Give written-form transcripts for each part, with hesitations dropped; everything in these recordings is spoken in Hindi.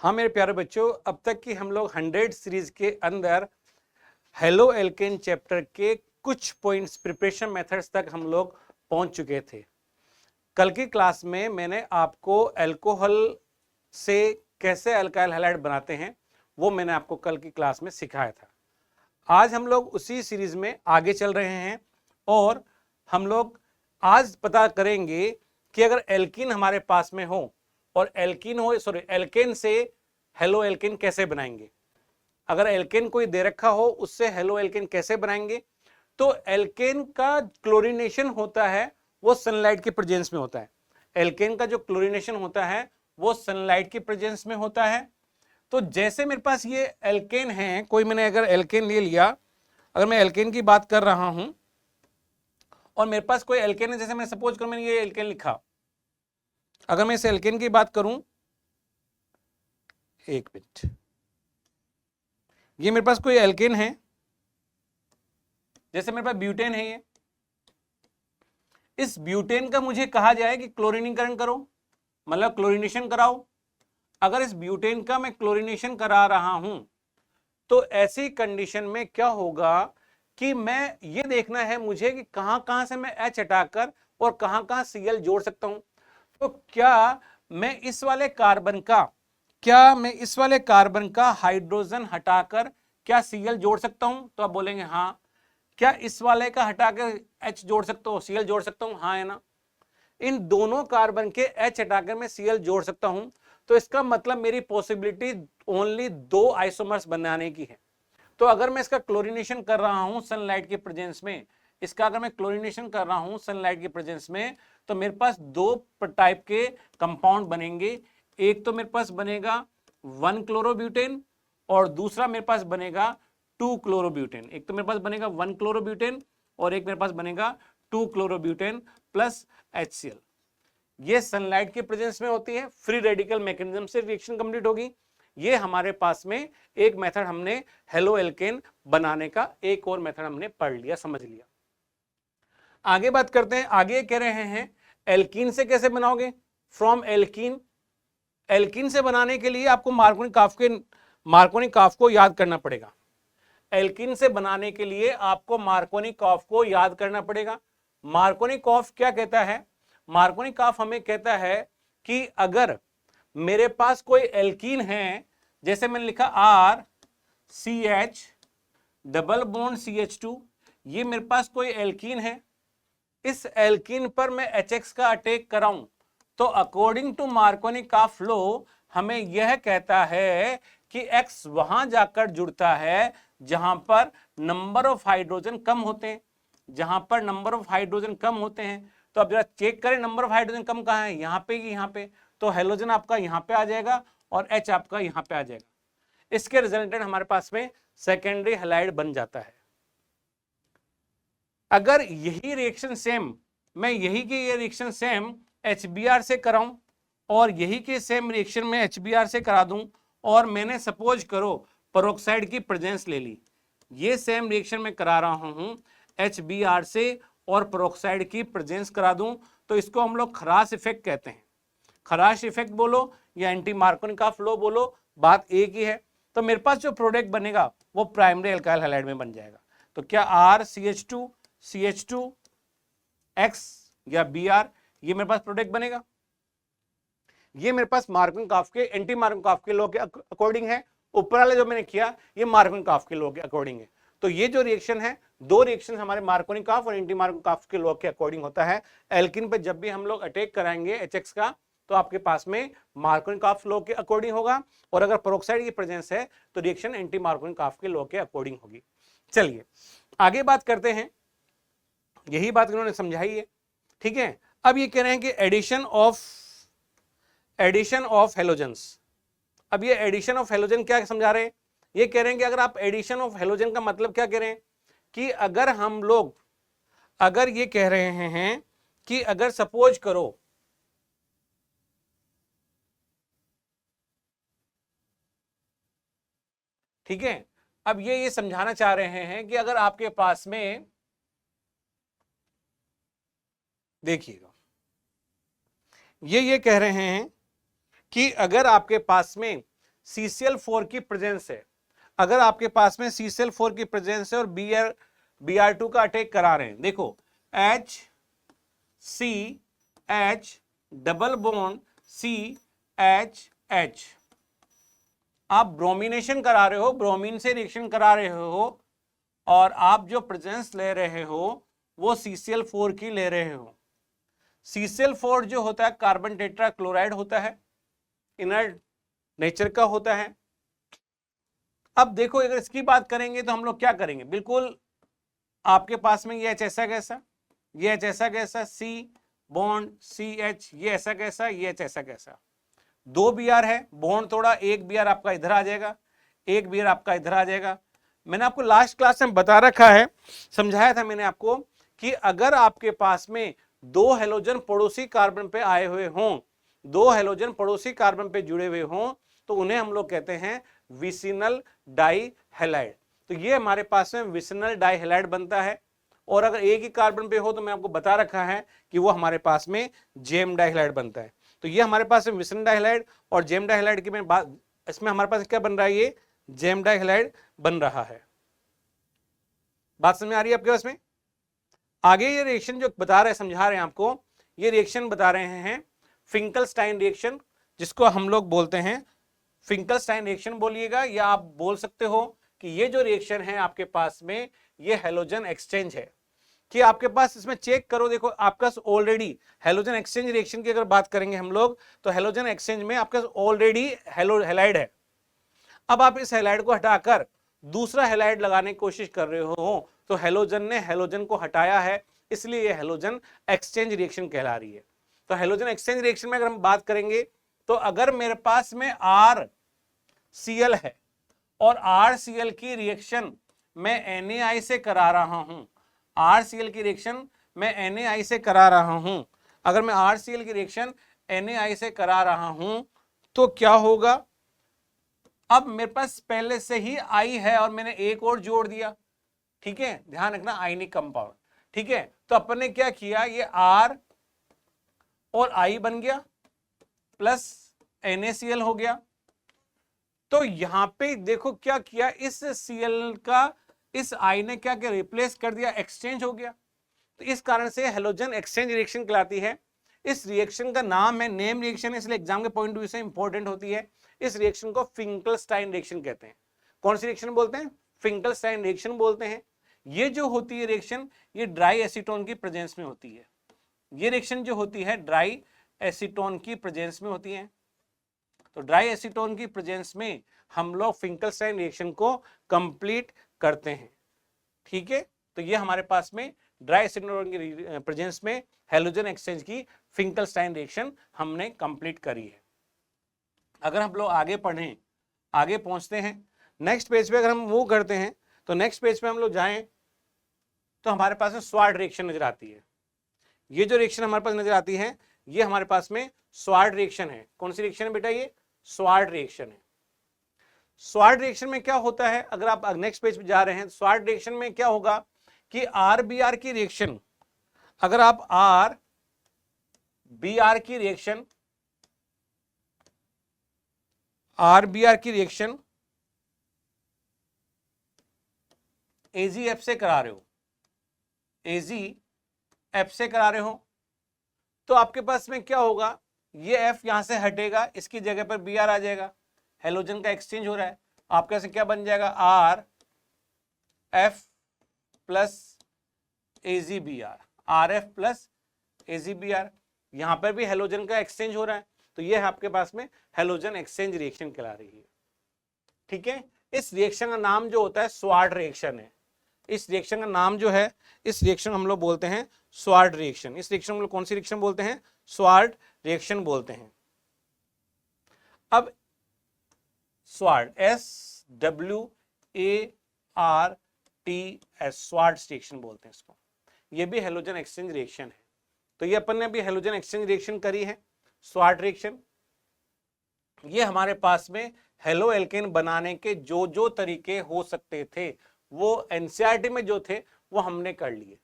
हाँ मेरे प्यारे बच्चों, अब तक की हम लोग 100 सीरीज के अंदर हेलो एल्केन चैप्टर के कुछ पॉइंट्स प्रिपरेशन मेथड्स तक हम लोग पहुंच चुके थे। कल की क्लास में मैंने आपको अल्कोहल से कैसे अल्काइल हैलाइड बनाते हैं वो मैंने आपको कल की क्लास में सिखाया था। आज हम लोग उसी सीरीज में आगे चल रहे हैं और हम लोग आज पता करेंगे कि अगर एल्कीन हमारे पास में हो और एल्केन से हेलो एल्केन कैसे बनाएंगे। अगर एल्केन कोई दे रखा हो उससे हेलो एल्केन कैसे बनाएंगे। तो एल्केन का क्लोरीनेशन होता है वो सनलाइट के प्रेजेंस में होता है। एल्केन का जो क्लोरीनेशन होता है वो सनलाइट के प्रेजेंस में होता है। तो जैसे मेरे पास ये एल्केन है, कोई मैंने अगर एल्केन ले लिया, अगर मैं एल्केन की बात कर रहा हूं और मेरे पास कोई एल्केन है, जैसे मैं सपोज करूं मैंने ये एल्केन लिखा, अगर मैं इस एल्केन की बात करूं, एक मिनट, ये मेरे पास कोई एल्केन है, जैसे मेरे पास ब्यूटेन है, ये इस ब्यूटेन का मुझे कहा जाए कि क्लोरीनीकरण करो, मतलब क्लोरीनेशन कराओ। अगर इस ब्यूटेन का मैं क्लोरीनेशन करा रहा हूं तो ऐसी कंडीशन में क्या होगा कि मैं ये देखना है मुझे कि कहां कहां से मैं H हटाकर और कहां कहां Cl जोड़ सकता हूं। तो क्या मैं इस वाले कार्बन का हाइड्रोजन हटाकर क्या Cl जोड़ सकता हूं? तो आप बोलेंगे हाँ। क्या इस वाले का हटाकर H जोड़ सकता हूं, Cl जोड़ सकता हूं? हाँ है ना। इन दोनों कार्बन के H हटाकर मैं Cl जोड़ सकता हूं। तो इसका मतलब मेरी पॉसिबिलिटी ओनली 2 आइसोमर्स बनाने की है। तो अगर मैं इसका क्लोरीनेशन कर रहा हूं सनलाइट के प्रेजेंस में, तो मेरे पास 2 टाइप के कंपाउंड बनेंगे। एक तो मेरे पास बनेगा 1 क्लोरोब्यूटेन और दूसरा मेरे पास बनेगा 2 क्लोरोब्यूटेन। एक तो मेरे पास बनेगा 1 क्लोरोब्यूटेन और एक मेरे पास बनेगा 2 क्लोरोब्यूटेन प्लस HCl। ये सनलाइट के प्रेजेंस में होती है, फ्री रेडिकल मैकेनिज्म से रिएक्शन कंप्लीट होगी। ये हमारे पास में एक मेथड हमने हेलो एल्केन बनाने का एक और मेथड हमने पढ़ लिया, समझ लिया। आगे बात करते हैं। आगे कह रहे हैं एल्कीन से कैसे बनाओगे। फ्रॉम एल्कीन, एल्कीन से बनाने के लिए आपको मार्कोनिकॉफ को याद करना पड़ेगा। एल्कीन से बनाने के लिए आपको मार्कोनिकॉफ को याद करना पड़ेगा। मार्कोनिकॉफ क्या कहता है? मार्कोनिकॉफ हमें कहता है कि अगर मेरे पास कोई एल्कीन है, जैसे मैंने लिखा RCH डबल बॉन्ड CH2, ये मेरे पास कोई एल्कीन है, इस एल्कीन पर मैं HX का अटैक कराऊं तो अकॉर्डिंग टू मार्कोनिकॉफ लॉ हमें यह कहता है कि X वहां जाकर जुड़ता है जहां पर नंबर ऑफ हाइड्रोजन कम होते हैं। तो अब जरा चेक करें नंबर ऑफ हाइड्रोजन कम कहां है, यहां पे कि यहां पे। तो हेलोजन आपका यहां पे आ जाएगा और H आपका यहां पे आ जाएगा। इसके रिजल्टेंट हमारे पास में सेकेंडरी हैलाइड बन जाता है। अगर यही रिएक्शन सेम, मैं यही की ये रिएक्शन सेम HBr से कराऊं और यही के सेम रिएक्शन में HBr से करा दूं और मैंने सपोज करो पेरोक्साइड की प्रेजेंस ले ली, ये सेम रिएक्शन में करा रहा हूं HBr से और पेरोक्साइड की प्रेजेंस करा दूं, तो इसको हम लोग खराश इफेक्ट कहते हैं। खराश इफेक्ट बोलो या एंटी मार्कोनिकॉफ लॉ बोलो, बात एक ही है। तो मेरे पास जो प्रोडक्ट बनेगा वो प्राइमरी अल्काइल हैलाइड में बन जाएगा। तो क्या RCH2 CH2X या Br, ये मेरे पास प्रोडक्ट बनेगा। ये मेरे पास मार्कोनिकॉफ के एंटी मार्कोनिकॉफ के लॉ के अकॉर्डिंग है। ऊपर वाले जो मैंने किया ये मार्कोनिकॉफ के लॉ के अकॉर्डिंग है। तो ये जो रिएक्शन है, 2 रिएक्शन हमारे मार्कोनिकॉफ और एंटी मार्कोनिकॉफ के लॉ के अकॉर्डिंग होता है। एल्किन पे जब भी हम लोग अटैक कराएंगे HX का तो आपके पास में मार्कोनिकॉफ लॉ के अकॉर्डिंग होगा, और अगर पेरोक्साइड की प्रेजेंस है तो रिएक्शन एंटी मार्कोनिकॉफ के लॉ के अकॉर्डिंग होगी। चलिए आगे बात करते हैं। यही बात इन्होंने समझाई है, ठीक है। अब ये कह रहे हैं कि एडिशन ऑफ हेलोजेंस। अब ये एडिशन ऑफ हेलोजन क्या समझा रहे हैं? ये कह रहे हैं कि अगर आप एडिशन ऑफ हेलोजन का मतलब क्या कह रहे हैं कि अगर हम लोग, अगर ये कह रहे हैं कि अगर सपोज करो ठीक है, अब ये समझाना चाह रहे हैं कि अगर आपके पास में, देखिएगा, ये कह रहे हैं कि अगर आपके पास में CCl4 की प्रेजेंस है, अगर आपके पास में CCl4 की प्रेजेंस है और Br2 का अटैक करा रहे हैं, देखो HCH डबल बॉन्ड CHH, आप ब्रोमिनेशन करा रहे हो, ब्रोमीन से रिएक्शन करा रहे हो और आप जो प्रेजेंस ले रहे हो वो CCl4 की ले रहे हो। CCl4 जो होता है कार्बन टेट्रा क्लोराइड होता है, इनर्ट नेचर का होता है। अब देखो अगर इसकी बात करेंगे तो हम लोग क्या करेंगे, बिल्कुल आपके पास में ये H ऐसा कैसा, ये H ऐसा कैसा, C बॉन्ड CH, ये ऐसा कैसा, ये H ऐसा कैसा, 2 Br है, बॉन्ड तोड़ा, 1 Br आपका इधर आ जाएगा, 1 Br आपका इधर आ जाएगा। मैंने आपको लास्ट क्लास में बता रखा है, समझाया था मैंने आपको कि अगर आपके पास में 2 हैलोजन पड़ोसी कार्बन पे आए हुए हों, 2 हैलोजन पड़ोसी कार्बन पे जुड़े हुए हों, तो उन्हें हम लोग कहते हैं विसिनल डाई हैलाइड। तो ये हमारे पास में विसिनल डाई हैलाइड बनता है। और अगर एक ही कार्बन पे हो तो मैं आपको बता रखा है कि वो हमारे पास में जेम डाई हैलाइड बनता है। तो ये हमारे पास में विसिनल डाई हैलाइड और जेम डाई हैलाइड की मैं बात, इसमें हमारे पास क्या बन रहा है, ये जेम डाई हैलाइड बन रहा है। बात समझ में आ रही है आपके पास में? आगे ये रिएक्शन जो बता रहे हैं, समझा रहे हैं आपको, ये रिएक्शन बता रहे हैं फिंकलस्टाइन रिएक्शन, जिसको हम लोग बोलते हैं फिंकलस्टाइन रिएक्शन बोलिएगा, या आप बोल सकते हो कि ये जो रिएक्शन है आपके पास में ये हैलोजन एक्सचेंज है। कि आपके पास इसमें चेक करो, देखो आपका ऑलरेडी हैलोजन एक्सचेंज रिएक्शन की अगर बात करेंगे हम लोग, तो हैलोजन एक्सचेंज में आपका ऑलरेडी हैलाइड है। अब आप इस हैलाइड को हटाकर दूसरा हैलाइड लगाने की कोशिश कर रहे हो, तो हैलोजन ने हैलोजन को हटाया है, इसलिए ये हैलोजन एक्सचेंज रिएक्शन कहला रही है। तो हैलोजन एक्सचेंज रिएक्शन में अगर हम बात करेंगे, तो अगर मेरे पास में RCl है और RCl की रिएक्शन मैं NaI से करा रहा हूं, RCl की रिएक्शन मैं NaI से करा रहा हूं, अगर मैं RCl की रिएक्शन NaI से करा रहा हूं तो क्या होगा, अब मेरे पास पहले से ही I है और मैंने एक और जोड़ दिया, ठीक है, ध्यान रखना आयनिक कंपाउंड, ठीक है। तो अपन ने क्या किया, ये R और I बन गया प्लस NaCl हो गया। तो यहां पे देखो क्या किया, इस Cl का इस I ने क्या किया, रिप्लेस कर दिया, एक्सचेंज हो गया। तो इस कारण से हैलोजन एक्सचेंज रिएक्शन कहलाती है। इस रिएक्शन का नाम है, नेम रिएक्शन है, इसलिए एग्जाम के पॉइंट ऑफ व्यू से इंपॉर्टेंट होती है। इस रिएक्शन को फिंकलस्टाइन रिएक्शन कहते हैं। कौन सी रिएक्शन बोलते हैं, फिंकलस्टाइन रिएक्शन बोलते हैं। ये जो होती है रिएक्शन, ये ड्राई एसीटोन की प्रेजेंस में होती है। ये रिएक्शन जो होती है ड्राई एसीटोन की प्रेजेंस में होती है। तो ड्राई एसीटोन की प्रेजेंस में हम लोग फिंकलस्टाइन रिएक्शन को कंप्लीट करते हैं, ठीक है। तो ये हमारे पास में ड्राई एसीटोन की प्रेजेंस में हैलोजन एक्सचेंज की फिंकलस्टाइन रिएक्शन हमने कंप्लीट करी है। अगर हम लोग आगे पढ़ें, आगे पहुंचते हैं नेक्स्ट पेज पे, अगर हम मूव करते हैं तो नेक्स्ट पेज पे हम लोग जाएं तो हमारे पास में स्वार्ट रिएक्शन नजर आती है। ये जो रिएक्शन हमारे पास नजर आती है, ये हमारे पास में स्वार्ट रिएक्शन है। कौन सी रिएक्शन है बेटा, ये स्वार्ट रिएक्शन है। स्वार्ट रिएक्शन में क्या होता है, अगर आप नेक्स्ट पेज पे जा रहे हैं, स्वार्ट रिएक्शन में क्या होगा कि RBr की रिएक्शन, अगर आप RBr की रिएक्शन AgF से करा रहे हो, AgF से करा रहे हो, तो आपके पास में क्या होगा, ये F यहां से हटेगा, इसकी जगह पर Br आ जाएगा, हैलोजन का एक्सचेंज हो रहा है। आपके पास क्या बन जाएगा, RF plus AgBr, RF plus AgBr, यहां पर भी हैलोजन का एक्सचेंज हो रहा है। तो ये आपके पास में हैलोजन एक्सचेंज रिएक्शन कहला रही है, ठीक है। इस रिएक्शन का नाम जो होता है स्वार्ट रिएक्शन है। इस रिएक्शन का नाम जो है, इस रिएक्शन हम लोग बोलते हैं स्वार्ट रिएक्शन। इस रिएक्शन हम लोग कौन सी रिएक्शन बोलते हैं, स्वार्ट रिएक्शन बोलते हैं। अब स्वार्ट, SWART, स्वार्ट रिएक्शन बोलते हैं इसको। ये भी हैलोजन एक्सचेंज रिएक्शन है। तो ये अपन ने अभी हैलोजन एक्सचेंज रिएक्शन करी है, स्वार्ट रिएक्शन। ये हमारे पास में हेलो एल्केन बनाने के जो जो तरीके हो सकते थे वो एनसीईआरटी में जो थे वो हमने कर लिए।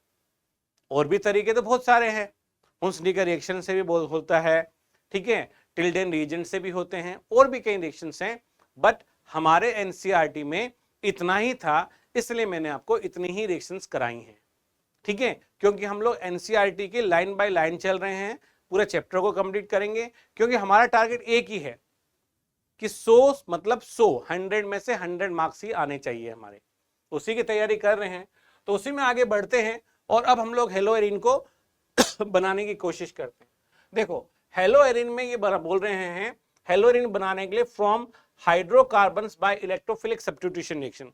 और भी तरीके तो बहुत सारे हैं, हुन्सडीकर रिएक्शन से भी होता है, ठीक है, टिल्डेन रीजेंट से भी होते हैं, और भी कई रिएक्शंस हैं, बट हमारे एनसीईआरटी में इतना ही था, इसलिए मैंने आपको इतनी ही रिएक्शंस कराई हैं, ठीक है। क्योंकि हम लोग एनसीईआरटी के लाइन बाय लाइन चल रहे हैं, पूरे चैप्टर को कंप्लीट करेंगे, क्योंकि हमारा टारगेट एक ही है कि 100 मतलब 100 में से 100 मार्क्स ही आने चाहिए हमारे, उसी की तैयारी कर रहे हैं। तो उसी में आगे बढ़ते हैं और अब हम लोग हेलो एरिन को बनाने की कोशिश करते हैं। देखो हेलो एरिन में ये बोल रहे हैं, हेलो एरिन बनाने के लिए from hydrocarbons by electrophilic substitution reaction.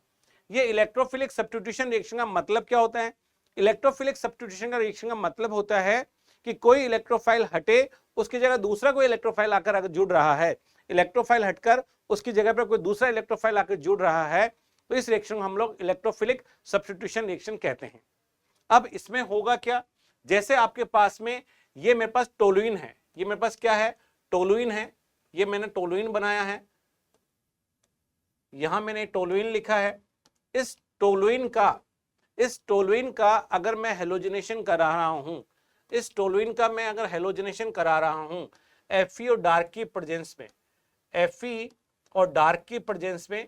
ये इलेक्ट्रोफिलिक सब्स्टिट्यूशन रिएक्शन का मतलब क्या होता है? इलेक्ट्रोफिलिक सब्स्टिट्यूशन का रिएक्शन का मतलब होता है कि कोई इलेक्ट्रोफाइल हटे, उसकी जगह दूसरा कोई इलेक्ट्रोफाइल आकर अगर जुड़ रहा है, इलेक्ट्रोफाइल हटकर उसकी जगह पर कोई दूसरा इलेक्ट्रोफाइल आकर जुड़ रहा है, तो इस रिएक्शन को हम लोग इलेक्ट्रोफिलिक सब्स्टिट्यूशन रिएक्शन कहते हैं। अब इसमें होगा क्या, जैसे आपके पास में ये मेरे पास टोलुइन है, ये मेरे पास क्या है? टोलुइन है। ये मैंने टोलुइन बनाया है, यहां मैंने टोलुइन लिखा है। इस टोलुइन का अगर मैं हेलोजिनेशन करा रहा हूं, इस टोलुइन का मैं अगर हेलोजिनेशन करा रहा हूं Fe और डार्क की प्रेजेंस में, Fe और डार्क की प्रेजेंस में,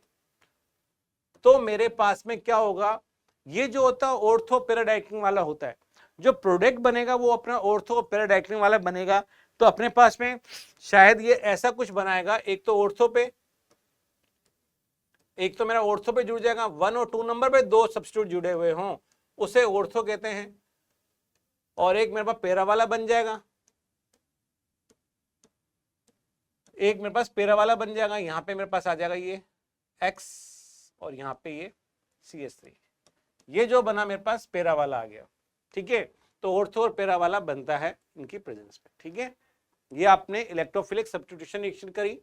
तो मेरे पास में क्या होगा? ये जो होता है ऑर्थो पैराडाइक्लिन वाला होता है, जो प्रोडक्ट बनेगा वो अपना ऑर्थो पैराडाइक्लिन वाला बनेगा। तो अपने पास में शायद ये ऐसा कुछ बनाएगा, एक तो ऑर्थो पे, एक तो मेरा ऑर्थो पे जुड़ जाएगा, 1 और 2 नंबर पे 2 सब्स्टिट्यूट जुड़े हुए हों, उसे ऑर्थो कहते हैं। और एक मेरे पास पैरा वाला बन जाएगा, एक मेरे पास पैरा वाला बन जाएगा। यहां पे मेरे पास आ जाएगा ये X और यहां पे ये CH3, ये जो बना मेरे पास पैरा वाला आ गया, ठीक है। तो ऑर्थो और पैरा वाला बनता है इनकी प्रेजेंस में, ठीक है। ये आपने इलेक्ट्रोफिलिक सब्स्टिट्यूशन रिएक्शन करी,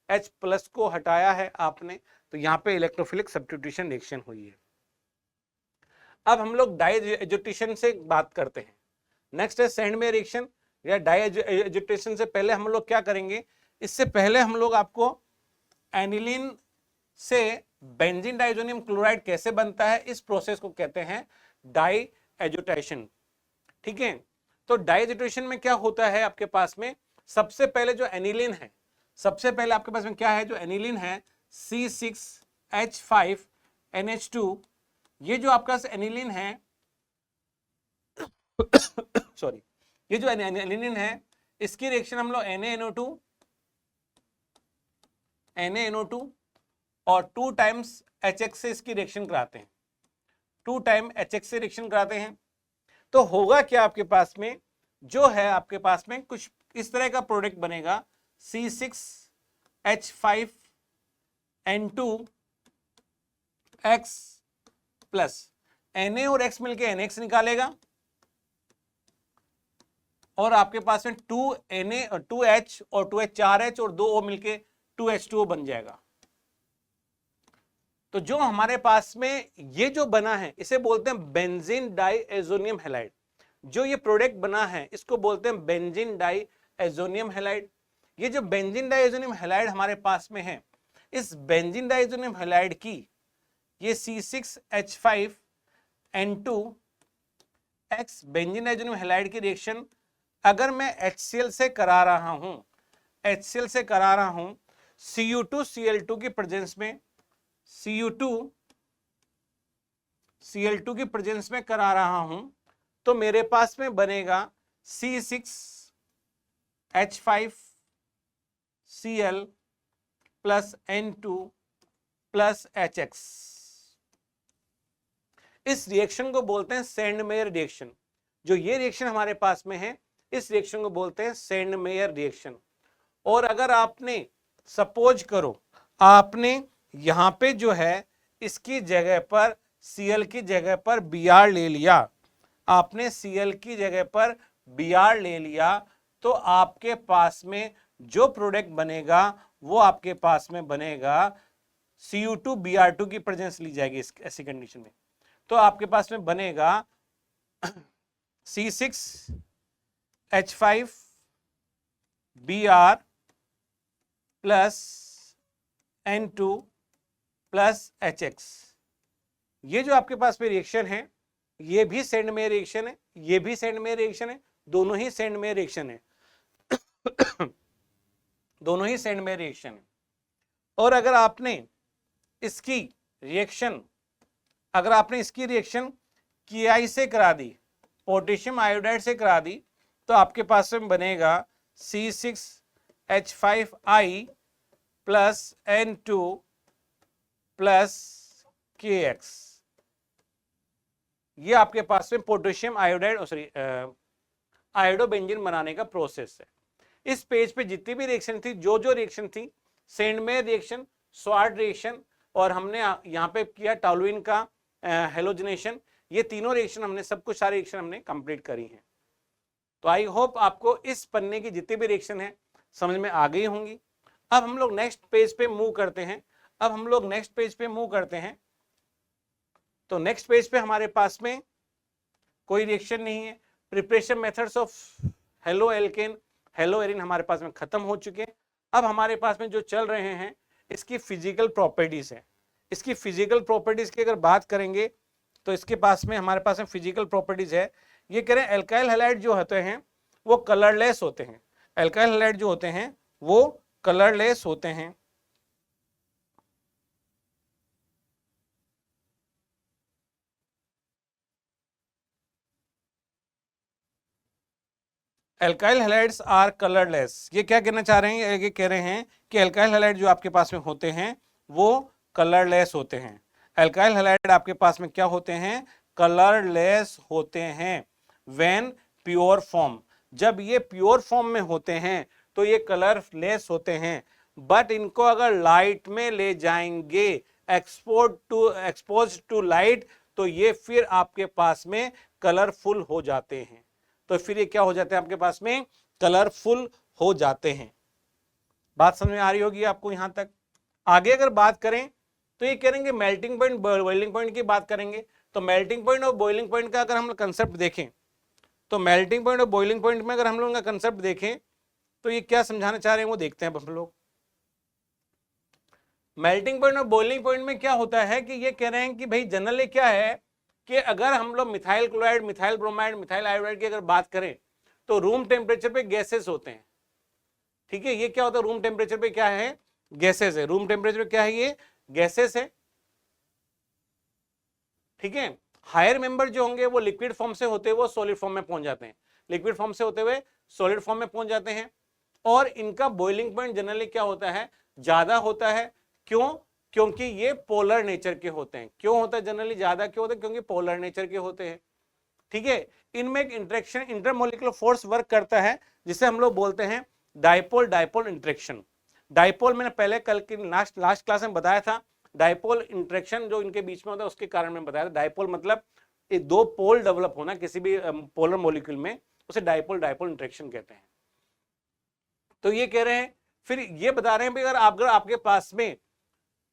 H+ को हटाया है आपने, तो यहाँ पे इलेक्ट्रोफिलिक सब्स्टिट्यूशन रिएक्शन हुई है। अब हम लोग डाई एजिटेशन से बात करते हैं। नेक्स्ट है सैंडमेयर रिएक्शन या डाई एजिटेशन से पहले हम लोग क्या करेंगे? इससे पहले हम लोग आपको एनिलीन से बेंजीन डाइजोनियम क्लोराइड कैसे बनता है, इस प्रोसेस को कहते हैं डाई एजिटेशन, ठीक है। तो डाई एजिटेशन में क्या होता है आपके पास में? सबसे पहले जो एनिलीन है, सबसे पहले आपके पास में क्या है? जो एनिलीन है C6H5NH2, ये जो आपका एनिलीन है सॉरी, ये जो एनिलीन है इसकी रिएक्शन हम लोग NaNO2 और 2 टाइम्स HX से इसकी रिएक्शन कराते हैं, 2 टाइम HX से रिएक्शन कराते हैं। तो होगा क्या आपके पास में? जो है आपके पास में कुछ इस तरह का प्रोडक्ट बनेगा, C6H5N2X प्लस Na और X मिलके NX निकालेगा, और आपके पास में 2Na और 2H और 2H 4H और 2O मिलके 2H2O बन जाएगा। तो जो हमारे पास में ये जो बना है इसे बोलते हैं बेंजीन डाइएजोनियम हैलाइड। जो ये प्रोडक्ट बना है इसको बोलते हैं बेंजीन डाइएजोनियम हैलाइड। ये जो बेंजीन डाइएजोनियम हैलाइड हमारे पास में है, इस बेंजीन डाइएजोनियम हैलाइड की ये C6H5N2X बेंजीन डाइएजोनियम हैलाइड की रिएक्शन अगर मैं HCl से करा रहा हूं, HCl से करा रहा हूं Cu2Cl2 की प्रेजेंस में, Cu2Cl2 की प्रेजेंस में करा रहा हूं, तो मेरे पास में बनेगा C6H5Cl plus N2 plus HX। इस रिएक्शन को बोलते हैं सैंडमेयर रिएक्शन। जो ये रिएक्शन हमारे पास में है इस रिएक्शन को बोलते हैं सैंडमेयर रिएक्शन। और अगर आपने सपोज करो आपने यहां पे जो है इसकी जगह पर Cl की जगह पर Br ले लिया, आपने Cl की जगह पर Br ले लिया, तो आपके पास में जो प्रोडक्ट बनेगा वो आपके पास में बनेगा Cu2Br2 की प्रेजेंस ली जाएगी ऐसी कंडीशन में, तो आपके पास में बनेगा C6H5Br plus N2 plus HX। ये जो आपके पास में रिएक्शन है ये भी सैंडमेयर रिएक्शन है, ये भी सैंडमेयर रिएक्शन है, दोनों ही सैंडमेयर रिएक्शन है दोनों ही सैंडमेयर रिएक्शन है। और अगर आपने इसकी रिएक्शन KI से करा दी, पोटेशियम आयोडाइड से करा दी, तो आपके पास में बनेगा C6H5I plus N2 plus KX। ये आपके पास में पोटेशियम आयोडाइड आयोडोबेंजीन बनाने का प्रोसेस है। इस पेज पे जितनी भी रिएक्शन थी, जो रिएक्शन थी, सेंडमेयर रिएक्शन, स्वार्ट रिएक्शन, और हमने यहाँ पे किया टॉलुइन का हेलोजिनेशन, ये तीनों रिएक्शन हमने सब कुछ सारी रिएक्शन हमने कंप्लीट करी हैं। तो आई होप आपको इस पन्ने की जितनी भी रिएक्शन है समझ में आ गई होंगी। अब हम लोग नेक्स्ट पेज पे मूव करते हैं। तो नेक्स्ट पेज पे हमारे पास में कोई रिएक्शन नहीं है। Preparation methods of halo alkane, hello Erin हमारे पास में खत्म हो चुके हैं। अब हमारे पास में जो चल रहे हैं इसकी फिजिकल प्रॉपर्टीज है। इसकी फिजिकल प्रॉपर्टीज की अगर बात करेंगे तो इसके पास में हमारे पास में फिजिकल प्रॉपर्टीज है। ये कह रहे हैं एल्काइल हैलाइड जो होते हैं वो कलरलेस होते हैं। एल्काइल हैलाइड जो होते हैं वो कलरलेस होते हैं। Alkyl halides are colourless. ये क्या कहना चाह रहे हैं? ये कह रहे हैं कि एल्काइल हैलाइड जो आपके पास में होते हैं वो कलरलेस होते हैं। एल्काइल हैलाइड आपके पास में क्या होते हैं? कलरलेस होते हैं। व्हेन प्योर फॉर्म, जब ये प्योर फॉर्म में होते हैं तो ये कलरलेस होते हैं। बट इनको अगर लाइट में ले जाएंगे, एक्सपोज टू लाइट, तो ये फिर आपके पास में कलरफुल हो जाते हैं। तो फिर ये क्या हो जाते हैं? आपके पास में कलरफुल हो जाते हैं। बात समझ में आ रही होगी आपको यहां तक। आगे अगर बात करें तो ये करेंगे मेल्टिंग पॉइंट, बॉइलिंग पॉइंट की बात करेंगे। तो मेल्टिंग पॉइंट और बॉइलिंग पॉइंट का अगर हम लोग कंसेप्ट देखें, तो मेल्टिंग पॉइंट और बॉइलिंग पॉइंट में अगर हम लोग का कंसेप्ट देखें तो ये क्या समझाना चाह रहे हैं वो देखते हैं हम लोग। मेल्टिंग पॉइंट और बॉइलिंग पॉइंट में क्या होता है कि ये कह रहे हैं कि भाई जनरली क्या है कि अगर हम लोग methyl chloride, methyl bromide, methyl iodide की अगर बात करें तो रूम टेम्परेचर पे गैसेस होते हैं। ठीक है, ये क्या होता है? रूम टेम्परेचर पे क्या है? गैसेस है। रूम टेम्परेचर पे क्या है? ये गैसेस है। ठीक है, हायर मेंबर जो होंगे वो लिक्विड फॉर्म से होते हुए सॉलिड फॉर्म में पहुंच जाते हैं, लिक्विड फॉर्म से होते हुए सॉलिड फॉर्म में पहुंच जाते हैं। और इनका बॉइलिंग पॉइंट जनरली क्या होता है? ज्यादा होता है। क्यों? क्योंकि ये पोलर नेचर के होते हैं। क्यों होता है जनरली ज्यादा? क्यों होता है? क्योंकि पोलर नेचर के होते हैं। ठीक है, इनमें एक इंटरेक्शन, इंटरमोलिकुलर फोर्स वर्क करता है जिसे हम लोग बोलते हैं डाइपोल डाइपोल इंटरेक्शन। डाइपोल मैंने पहले कल की लास्ट क्लास में बताया था। डाइपोल इंटरेक्शन जो इनके बीच में होता है उसके कारण में बताया था। डाइपोल मतलब ये दो पोल डेवलप होना किसी भी पोलर मॉलिक्यूल में, उसे डाइपोल डाइपोल इंटरेक्शन कहते हैं। तो ये कह रहे हैं, फिर ये बता रहे हैं अगर आपके पास में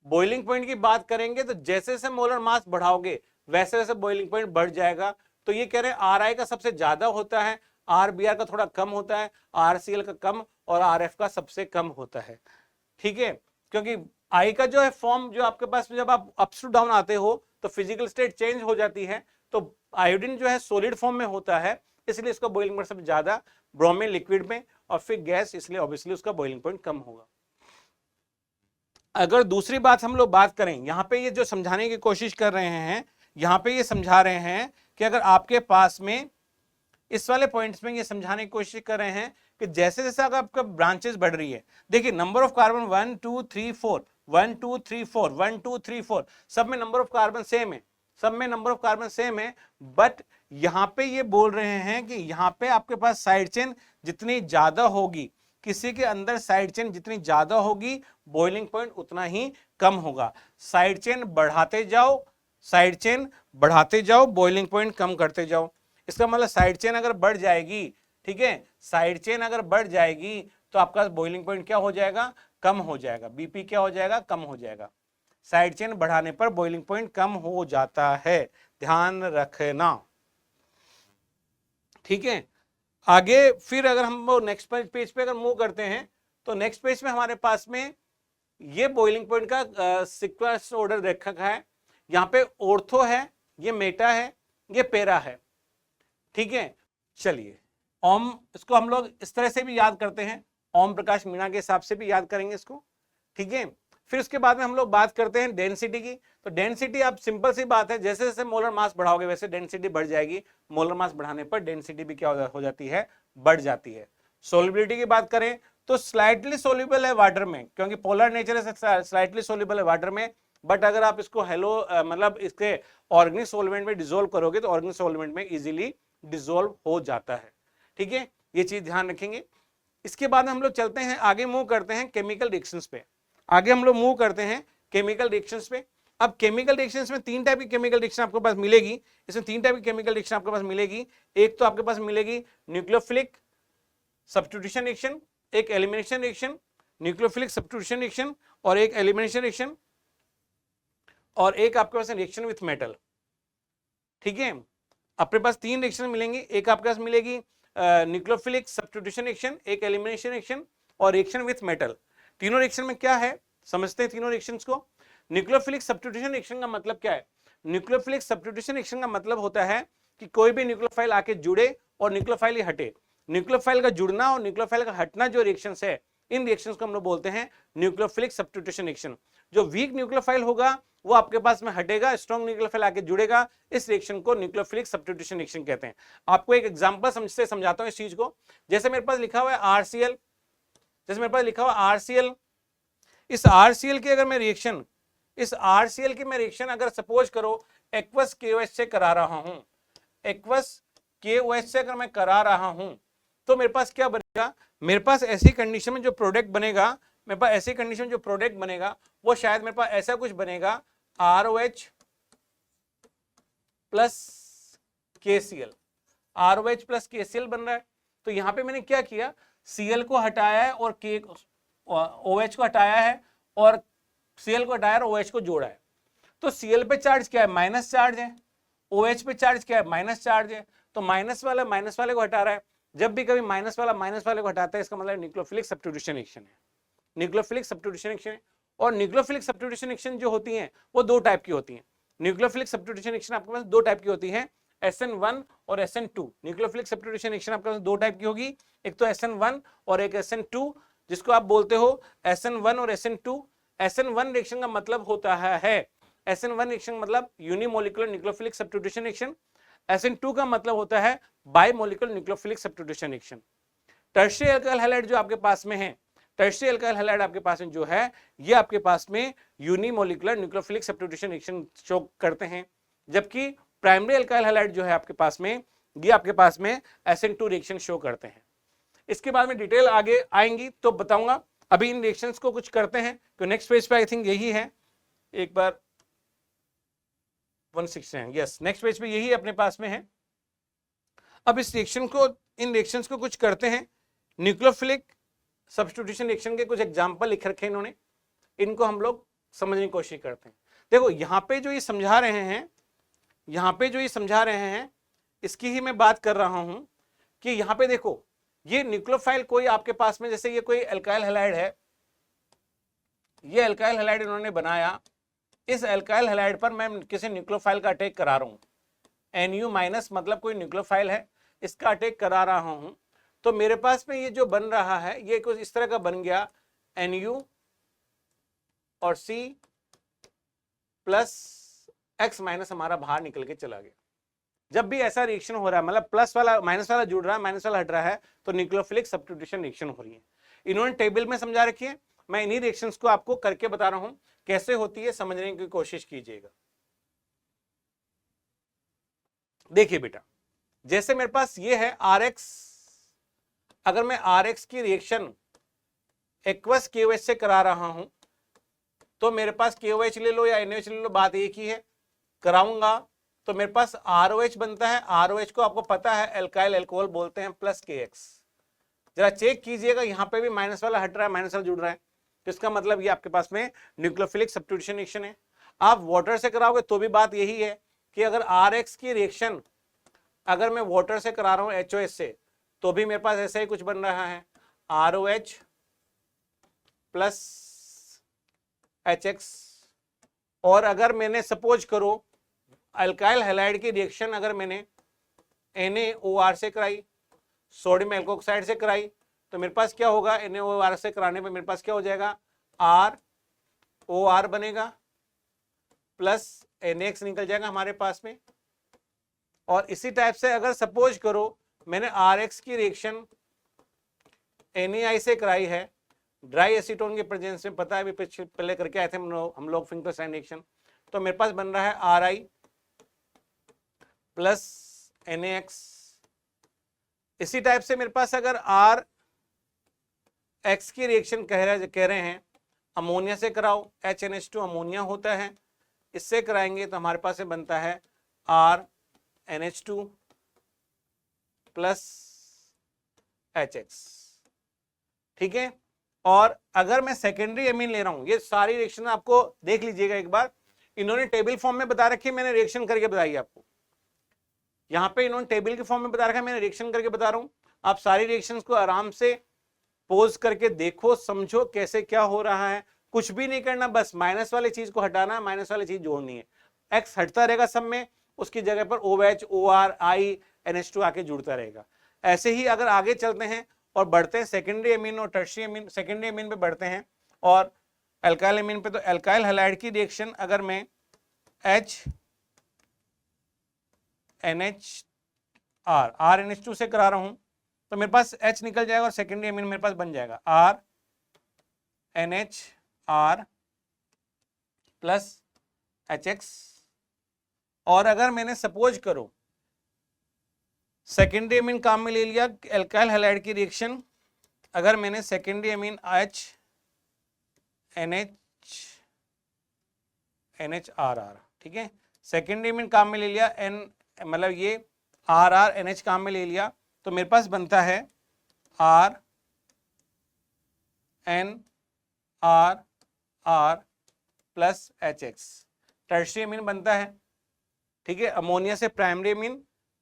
बॉइलिंग पॉइंट की बात करेंगे तो जैसे जैसे मोलर मास बढ़ाओगे वैसे वैसे बॉइलिंग पॉइंट बढ़ जाएगा। तो ये कह रहे हैं RI का सबसे ज्यादा होता है, RBr का थोड़ा कम होता है, RCl का कम और RF का सबसे कम होता है। ठीक है, क्योंकि I का जो है फॉर्म जो आपके पास में जब आप अप्स टू डाउन आते हो तो फिजिकल स्टेट चेंज हो जाती है। तो आयोडीन जो है सॉलिड फॉर्म में होता है, इसलिए इसका बॉइलिंग पॉइंट सबसे ज्यादा, ब्रोमीन लिक्विड में, और फिर गैस, इसलिए ऑब्वियसली उसका बॉइलिंग पॉइंट कम होगा। अगर दूसरी बात हम लोग बात करें, यहां पे ये जो समझाने की कोशिश कर रहे हैं, यहां पे ये समझा रहे हैं कि अगर आपके पास में इस वाले पॉइंट्स में ये समझाने की कोशिश कर रहे हैं कि जैसे जैसे अगर आपका ब्रांचेस बढ़ रही है, देखिए नंबर ऑफ कार्बन 1 2 3 4 1 2 3 4 1 2 3 4 सब में नंबर ऑफ कार्बन सेम है, सब में नंबर ऑफ कार्बन सेम है। बट यहां पे ये बोल रहे हैं कि यहां पे आपके पास साइड चेन जितनी ज्यादा होगी, किसी के अंदर साइड चेन जितनी ज्यादा होगी बॉइलिंग पॉइंट उतना ही कम होगा। साइड चेन बढ़ाते जाओ, साइड चेन बढ़ाते जाओ, बॉइलिंग पॉइंट कम करते जाओ। इसका मतलब साइड चेन अगर बढ़ जाएगी, ठीक है, साइड चेन अगर बढ़ जाएगी तो आपका बॉइलिंग पॉइंट क्या हो जाएगा? कम हो जाएगा। बीपी क्या हो जाएगा? कम हो जाएगा। साइड चेन बढ़ाने पर बॉइलिंग पॉइंट कम हो जाता है, ध्यान रखना। ठीक है, आगे फिर अगर हम नेक्स्ट पेज पे अगर मूव करते हैं तो नेक्स्ट पेज में हमारे पास में ये बॉइलिंग पॉइंट का सीक्वेंस ऑर्डर रखा है। यहाँ पे ऑर्थो है, ये मेटा है, ये पेरा है। ठीक है, चलिए ओम, इसको हम लोग इस तरह से भी याद करते हैं, ओम प्रकाश मीणा के हिसाब से भी याद करेंगे इसको। ठीक है, फिर उसके बाद में हम लोग बात करते हैं डेंसिटी की। तो डेंसिटी आप सिंपल सी बात है, जैसे जैसे मोलर मास बढ़ाओगे वैसे डेंसिटी बढ़ जाएगी। मोलर मास बढ़ाने पर डेंसिटी भी क्या हो जाती है, बढ़ जाती है। सोल्युबिलिटी की बात करें तो स्लाइटली सोल्यूबल है वाटर में, क्योंकि पोलर नेचर है, स्लाइटली सोल्यूबल है वाटर में। बट अगर आप इसको मतलब इसके ऑर्गेनिक सॉल्वेंट में डिसोल्व करोगे तो ऑर्गेनिक सॉल्वेंट में इजीली डिसोल्व हो जाता है। ठीक है, ये चीज ध्यान रखेंगे। इसके बाद हम लोग चलते हैं आगे, मूव करते हैं केमिकल रिएक्शंस पे। आगे हम लोग मूव करते हैं केमिकल रिएक्शंस पे। अब केमिकल रिएक्शंस में 3 टाइप की केमिकल रिएक्शन आपके पास मिलेगी। इसमें 3 टाइप की केमिकल रिएक्शन आपके पास मिलेगी। एक तो आपके पास मिलेगी न्यूक्लियोफिलिक सब्स्टिट्यूशन रिएक्शन, एक elimination reaction, nucleophilic substitution reaction और एक एलिमिनेशन रिएक्शन, और एक आपके पास रिएक्शन विथ मेटल। ठीक है, अपने पास 3 रिएक्शन मिलेंगे। एक आपके पास मिलेगी न्यूक्लियोफिलिक सब्स्टिट्यूशन रिएक्शन, एक एलिमिनेशन रिएक्शन और रिएक्शन विथ मेटल। तीनों रिएक्शन में क्या है समझते हैं तीनों रिएक्शंस को। न्यूक्लियोफिलिक सब्स्टिट्यूशन रिएक्शन का मतलब क्या है? न्यूक्लियोफिलिक सब्स्टिट्यूशन रिएक्शन का मतलब होता है कि कोई भी न्यूक्लियोफाइल आके जुड़े और न्यूक्लियोफाइल ही हटे। न्यूक्लियोफाइल का जुड़ना और न्यूक्लियोफाइल का हटना जो रिएक्शंस है, इन रिएक्शंस को हम लोग बोलते हैं न्यूक्लियोफिलिक सब्स्टिट्यूशन रिएक्शन। जो वीक न्यूक्लियोफाइल होगा वो आपके पास में हटेगा, स्ट्रॉन्ग न्यूक्लियोफाइल आके जुड़ेगा। इस रिएक्शन को न्यूक्लियोफिलिक सब्स्टिट्यूशन रिएक्शन कहते हैं। आपको एक एग्जांपल से समझाता हूं इस चीज को। जैसे मेरे पास लिखा हुआ है आरसीएल, जैसे मेरे पास लिखा हुआ आरसीएल, इस आरसीएल की अगर मैं रिएक्शन, इस आरसीएल की मैं रिएक्शन अगर सपोज करो एक्वस केओएच से करा रहा हूं, एक्वस केओएच से अगर मैं करा रहा हूं, तो मेरे पास क्या बनेगा? मेरे पास ऐसी कंडीशन में जो प्रोडक्ट बनेगा, मेरे पास ऐसी कंडीशन में जो प्रोडक्ट बनेगा वो शायद मेरे पास ऐसा कुछ बनेगा, ROH plus KCl, ROH plus KCl बन रहा है। तो यहां पे मैंने क्या किया, Cl को हटाया है और OH को हटाया है, और Cl को हटाया और OH को जोड़ा है। तो Cl पे चार्ज क्या है? माइनस चार्ज है। OH पे चार्ज क्या है? माइनस चार्ज है। तो माइनस वाला माइनस वाले को हटा रहा है। जब भी कभी माइनस वाला माइनस वाले को हटाता है, इसका मतलब न्यूक्लियोफिलिक सब्स्टिट्यूशन रिएक्शन है। Nucleophilic substitution reaction. और न्यूक्लियोफिलिक सब्स्टिट्यूशन रिएक्शन जो होती हैं वो 2 टाइप की होती हैं। न्यूक्लियोफिलिक सब्स्टिट्यूशन रिएक्शन आपके पास 2 टाइप की होती है, SN1 और SN2। न्यूक्लियोफिलिक सब्स्टिट्यूशन रिएक्शन आपके पास 2 टाइप की होगी, एक तो SN1 और एक SN2, जिसको आप बोलते हो SN1 और SN2। SN1 रिएक्शन का मतलब होता है, SN1 रिएक्शन मतलब unimolecular nucleophilic substitution reaction. SN2 का मतलब होता है bimolecular nucleophilic substitution reaction. Tertiary alkyl halide जो आपके पास में है, टर्शियरी अल्काइल हैलाइड आपके पास में जो है, ये आपके पास में unimolecular nucleophilic substitution reaction show करते हैं। जबकि प्राइमरी अल्काइल हैलाइड जो है आपके पास में, ये आपके पास में SN2 रिएक्शन शो करते हैं। इसके बाद में डिटेल आगे आएंगी तो बताऊंगा। अभी इन रिएक्शंस को कुछ करते हैं। तो नेक्स्ट पेज पे आई थिंक यही है, एक बार 160 है, यस, नेक्स्ट पेज पे यही अपने पास में है। अब इस रिएक्शन को, इन रिएक्शंस को कुछ करते हैं। न्यूक्लियोफिलिक सब्स्टिट्यूशन रिएक्शन के कुछ एग्जांपल लिख रखे हैं इन्होंने, इनको हम लोग समझने की कोशिश करते हैं। देखो यहाँ पे जो ये समझा रहे हैं, यहाँ पे जो ये समझा रहे हैं, इसकी ही मैं बात कर रहा हूं कि यहाँ पे देखो, ये न्यूक्लियोफाइल कोई आपके पास में, जैसे ये कोई अल्काइल हैलाइड है, ये अल्काइल हैलाइड इन्होंने बनाया। इस अल्काइल हैलाइड पर मैं किसी न्यूक्लियोफाइल का अटैक करा रहा हूं, NU माइनस मतलब कोई न्यूक्लियोफाइल है, इसका अटैक करा रहा हूं, तो मेरे पास में ये जो बन रहा है ये कुछ इस तरह का बन गया, NU और C प्लस X माइनस हमारा बाहर निकल के चला गया। जब भी ऐसा रिएक्शन हो रहा है, मतलब प्लस वाला माइनस वाला जुड़ रहा है, माइनस वाला हट रहा है, तो न्यूक्लियोफिलिक सब्स्टिट्यूशन रिएक्शन हो रही है। इन्होंने टेबल में समझा रखी है, मैं इन्हीं रिएक्शंस को आपको करके बता रहा हूं, कैसे होती है समझने की कोशिश कीजिएगा। देखिए बेटा, जैसे मेरे पास ये है RX, अगर मैं RX की रिएक्शन एक्वस KOH से करा रहा हूं, तो मेरे पास KOH ले लो या NaOH ले लो, बात एक ही है। कराऊंगा तो मेरे पास ROH बनता है। ROH को आपको पता है एल्काइल अल्कोहल बोलते हैं, प्लस KX। जरा चेक कीजिएगा, यहाँ पे भी माइनस वाला हट रहा है, माइनस वाला जुड़ रहा है, तो इसका मतलब ये आपके पास में न्यूक्लियोफिलिक सब्स्टिट्यूशन रिएक्शन है। आप वाटर से कराओगे तो भी बात यही है कि अगर RX की रिएक्शन अगर मैं वाटर से करा रहा हूं HOH से, तो भी मेरे पास ऐसा ही कुछ बन रहा है, ROH प्लस HX। और अगर मैंने सपोज करो अल्काइल हैलाइड की रिएक्शन अगर मैंने NaOR से कराई, सोडियम एल्कोक्साइड से कराई, तो मेरे पास क्या होगा, NaOR से कराने पे मेरे पास क्या हो जाएगा, R OR बनेगा प्लस NaX निकल जाएगा हमारे पास में। और इसी टाइप से अगर सपोज करो मैंने RX की रिएक्शन NaI से कराई है, ड्राई एसीटोन के प्रेजेंस में, पता है अभी पहले करके आए थे हम लोग फिंगरसाइन रिएक्शन, तो मेरे पास बन रहा है RI प्लस NaX। इसी टाइप से मेरे पास अगर RX की रिएक्शन कह रहे हैं अमोनिया से कराओ, HNH2 अमोनिया होता है, इससे कराएंगे तो हमारे पास बनता है RNH2 प्लस HX, ठीक है। और अगर मैं सेकेंडरी एमीन ले रहा हूं, ये सारी रिएक्शन आपको देख लीजिएगा एक बार, इन्होंने टेबल फॉर्म में बता रखी है, मैंने रिएक्शन करके बताई आपको, यहां पे इन्होंने टेबल के फॉर्म में बता रखा है, मैंने रिएक्शन करके बता रहा हूं। आप सारी रिएक्शंस को आराम से पोज करके देखो, समझो कैसे क्या हो रहा है, कुछ भी नहीं करना, बस माइनस वाली चीज को हटाना, माइनस वाली चीज जोड़नी है, एक्स हटता रहेगा सब में, उसकी जगह पर OH OR I NH2 आके जुड़ता रहेगा। ऐसे ही अगर आगे चलते हैं और बढ़ते हैं सेकेंडरी एमीन और टर्शियरी एमीन, सेकेंडरी एमीन पे बढ़ते हैं और एल्काइल एमीन पे, तो एल्काइल हैलाइड की रिएक्शन अगर मैं HNHR RNH2 से करा रहा हूं तो मेरे पास H निकल जाएगा और सेकेंडरी एमीन मेरे पास बन जाएगा RNHR प्लस HX। और अगर मैंने सपोज करो सेकेंडरी एमीन काम में ले लिया, एल्काइल हैलाइड की रिएक्शन, अगर मैंने सेकेंडरी एमीन NHRR, ठीक है, सेकेंडरी एमीन काम में ले लिया, मतलब ये RRNH काम में ले लिया, तो मेरे पास बनता है RNRR plus HX, tertiary amine बनता है, ठीक है। अमोनिया से प्राइमरी एमीन,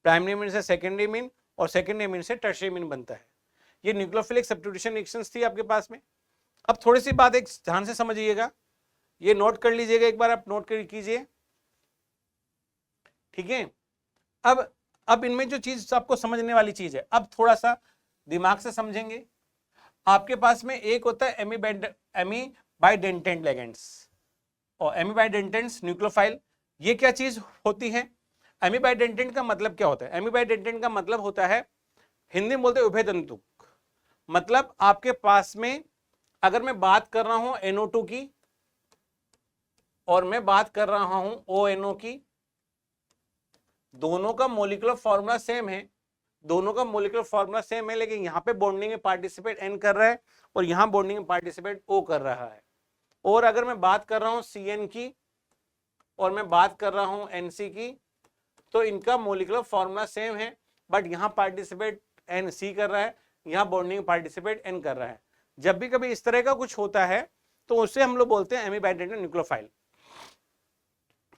प्राइमरी एमीन से सेकेंडरी एमीन और सेकेंडरी एमीन से टर्शियरी एमीन बनता है। ये न्यूक्लियोफिलिक सब्स्टिट्यूशन रिएक्शंस थी आपके पास में। अब थोड़ी सी बात एक ध्यान से समझिएगा, ये नोट कर लीजिएगा एक बार, आप नोट कर कीजिए, ठीक है। अब इनमें जो चीज आपको समझने वाली चीज है, अब थोड़ा सा दिमाग से समझेंगे। आपके पास में एक होता है एमीबाइडेंटेंट लिगेंड्स और एमीबाइडेंटेंट्स न्यूक्लियोफाइल। ये क्या चीज होती है? एमीबाइडेंटेंट का मतलब क्या होता है? एमीबाइडेंटेंट का मतलब होता है, हिंदी में बोलते हैं उभयतंतुक, मतलब आपके पास में अगर मैं बात कर रहा हूं NO2 की और मैं बात कर रहा हूं ONO की, दोनों का मोलिकुलर फॉर्मूला सेम है, दोनों का मोलिकुलर फॉर्मूला सेम है, लेकिन यहां पे बॉन्डिंग में पार्टिसिपेट N कर रहा है और यहां बॉन्डिंग में पार्टिसिपेट O कर रहा है। और अगर मैं बात कर रहा हूं CN की और मैं बात कर रहा हूं NC की, तो इनका मोलिकुलर फॉर्मूला सेम है, बट यहां पार्टिसिपेट NC कर रहा है, यहां बॉन्डिंग पार्टिसिपेट N कर रहा है। जब भी कभी इस तरह का कुछ होता है तो उसे हम लोग बोलते हैं एमीबाइडेंटेंट न्यूक्लियोफाइल।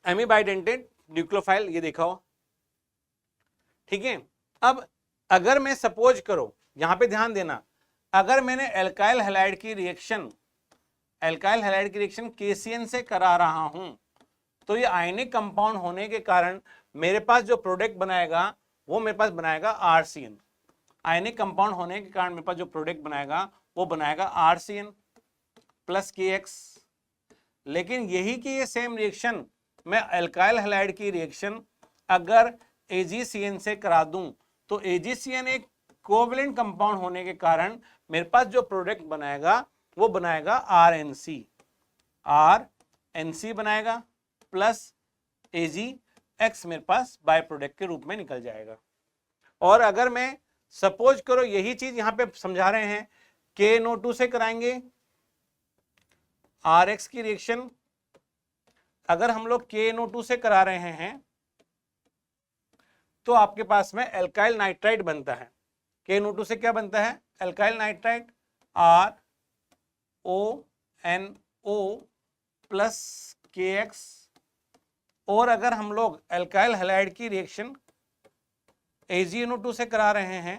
एमीबाइडेंटेंट न्यूक्लियोफाइल ये देखा हो, ठीक है। अब अगर मैं सपोज करो, यहां पे ध्यान देना, अगर मैंने एल्काइल हैलाइड की रिएक्शन KCN से करा रहा हूं तो ये आयनिक कंपाउंड होने के कारण मेरे पास जो प्रोडक्ट बनाएगा वो मेरे पास बनाएगा RCN। आयनिक कंपाउंड होने के कारण मेरे पास जो प्रोडक्ट बनाएगा वो बनाएगा RCN प्लस KX। लेकिन यही कि ये सेम रिएक्शन मैं एल्काइल हैलाइड की रिएक्शन अगर AgCN से करा दूं तो AgCN एक कोवैलेंट कंपाउंड होने के कारण मेरे पास जो प्रोडक्ट बनाएगा वो बनाएगा RNC बनाएगा प्लस AgX मेरे पास बाय प्रोडक्ट के रूप में निकल जाएगा। और अगर मैं सपोज करो यही चीज यहां पे समझा रहे हैं, KNO2 से कराएंगे RX की रिएक्शन, अगर हम लोग KNO2 से करा रहे हैं तो आपके पास में एल्काइल नाइट्राइड बनता है। KNO2 से क्या बनता है? Alkyl nitride RONO plus KX। और अगर हम लोग एल्काइल हैलाइड की रिएक्शन AgNO2 से करा रहे हैं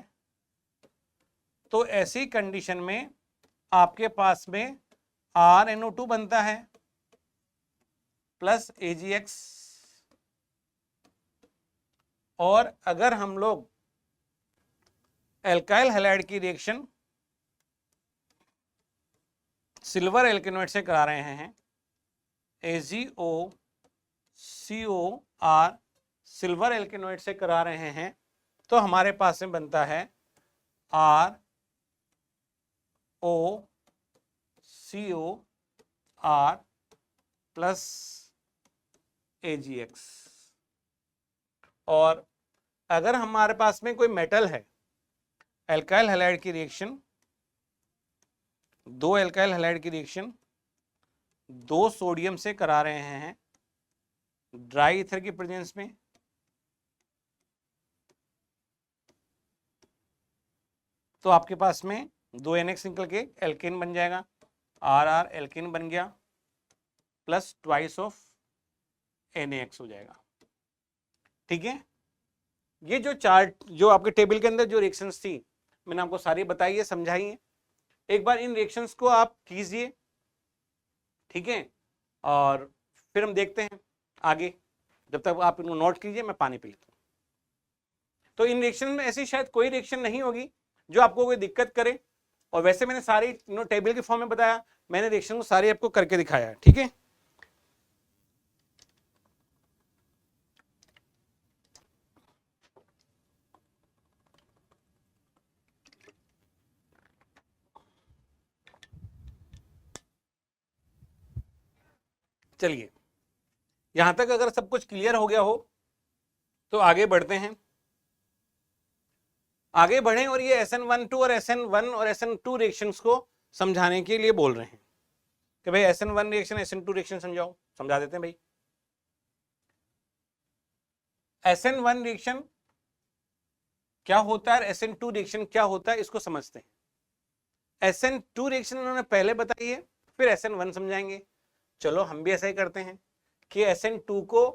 तो ऐसी कंडीशन में आपके पास में RNO2 बनता है प्लस AgX। और अगर हम लोग एल्काइल हैलाइड की रिएक्शन सिल्वर एल्केनोइड से करा रहे हैं AgOCOR सिल्वर एल्केनोइड से करा रहे हैं तो हमारे पास में बनता है ROCOR प्लस AgX। और अगर हमारे पास में कोई मेटल है, एल्काइल हैलाइड की रिएक्शन, दो एल्काइल हैलाइड की रिएक्शन दो सोडियम से करा रहे हैं ड्राई ईथर की प्रेजेंस में, तो आपके पास में दो NX निकल के एल्केन बन जाएगा, RR एल्केन बन गया प्लस ट्वाइस ऑफ NaX हो जाएगा। ठीक है, ये जो चार्ट जो आपके टेबल के अंदर जो रिएक्शंस थी मैंने आपको सारी बताई है, समझाई है। एक बार इन रिएक्शंस को आप कीजिए, ठीक है, और फिर हम देखते हैं आगे। जब तक आप इनको नोट कीजिए मैं पानी पी लेता हूँ। तो इन रिएक्शन में ऐसी शायद कोई रिएक्शन नहीं होगी जो आपको कोई दिक्कत करे, और वैसे मैंने सारी टेबल के फॉर्म में बताया, मैंने रिएक्शन को सारी आपको करके दिखाया है। ठीक है, चलिए यहां तक अगर सब कुछ क्लियर हो गया हो तो आगे बढ़ते हैं। आगे बढ़ें और ये SN12 और SN1 और SN2 रिएक्शंस को समझाने के लिए बोल रहे हैं कि भाई SN1 रिएक्शन SN2 रिएक्शन समझाओ। समझा देते हैं भाई। SN1 रिएक्शन क्या होता है, SN2 रिएक्शन क्या होता है, इसको समझते हैं। SN2 रिएक्शन उन्होंने पहले बताई है, फिर SN1 समझाएंगे। चलो हम भी ऐसा ही करते हैं कि SN2 को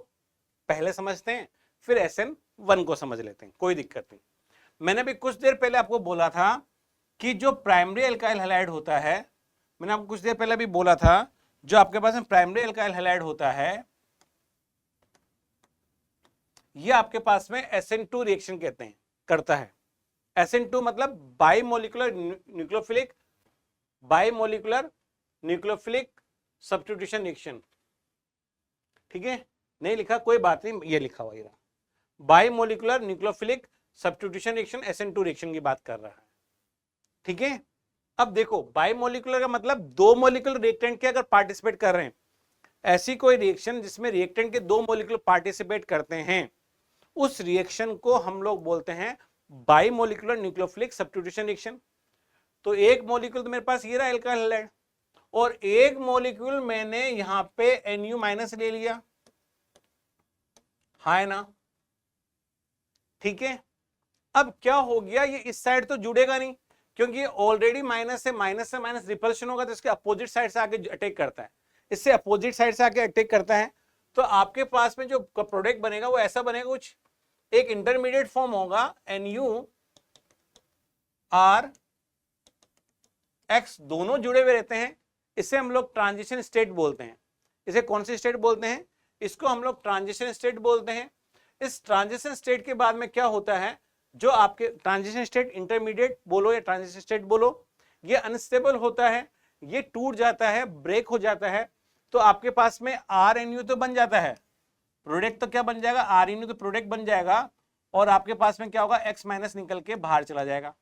पहले समझते हैं, फिर SN1 को समझ लेते हैं, कोई दिक्कत नहीं। मैंने भी कुछ देर पहले आपको बोला था कि जो प्राइमरी एल्काइल हैलाइड होता है, मैंने आपको कुछ देर पहले भी बोला था, जो आपके पास में प्राइमरी एल्काइल हैलाइड होता है ये आपके पास में SN2 रिएक्शन कहते हैं, करता है। SN2 मतलब बाइमोलिकुलर न्यूक्लियोफिलिक, बाइमोलिकुलर न्यूक्लियोफिलिक सब्स्टिट्यूशन रिएक्शन। ठीक है, नहीं लिखा कोई बात नहीं, ये लिखा हुआ है, bimolecular nucleophilic substitution reaction SN2 reaction की बात कर रहा है। ठीक है, अब देखो बाइमोलिकुलर का मतलब दो मोलिकुलर रिएक्टेंट के अगर पार्टिसिपेट कर रहे हैं, ऐसी कोई रिएक्शन जिसमें रिएक्टेंट के दो मोलिकुलर पार्टिसिपेट करते हैं, उस रिएक्शन को हम लोग बोलते हैं बाइमोलिकुलर न्यूक्लियोफिलिक सब्स्टिट्यूशन रिएक्शन। तो एक मोलिक्यूल तो मेरे पास ये रहा एल्काइल हैलाइड, और एक मोलिक्यूल मैंने यहां पे Nu- ले लिया, है ना। ठीक है, अब क्या हो गया, ये इस साइड तो जुड़ेगा नहीं क्योंकि ऑलरेडी माइनस से माइनस रिपल्शन होगा, तो इसके अपोजिट साइड से आके अटैक करता है, इससे अपोजिट साइड से आके अटैक करता है। तो आपके पास में जो प्रोडक्ट बनेगा वो ऐसा बनेगा, कुछ एक इंटरमीडिएट फॉर्म होगा NuRX, दोनों जुड़े हुए रहते हैं। इसे हम लोग ट्रांजिशन स्टेट बोलते हैं। इसे कौन सी स्टेट बोलते हैं, इसको हम लोग ट्रांजिशन स्टेट बोलते हैं। इस ट्रांजिशन स्टेट के बाद में क्या होता है, जो आपके ट्रांजिशन स्टेट इंटरमीडिएट बोलो या ट्रांजिशन स्टेट बोलो, ये अनस्टेबल होता है, ये टूट जाता है, ब्रेक हो जाता है, तो आपके पास में RNU तो बन जाता है, प्रोडक्ट तो क्या बन जाएगा, RNU तो प्रोडक्ट बन जाएगा, और आपके पास में क्या होगा, X- निकल के बाहर चला जाएगा।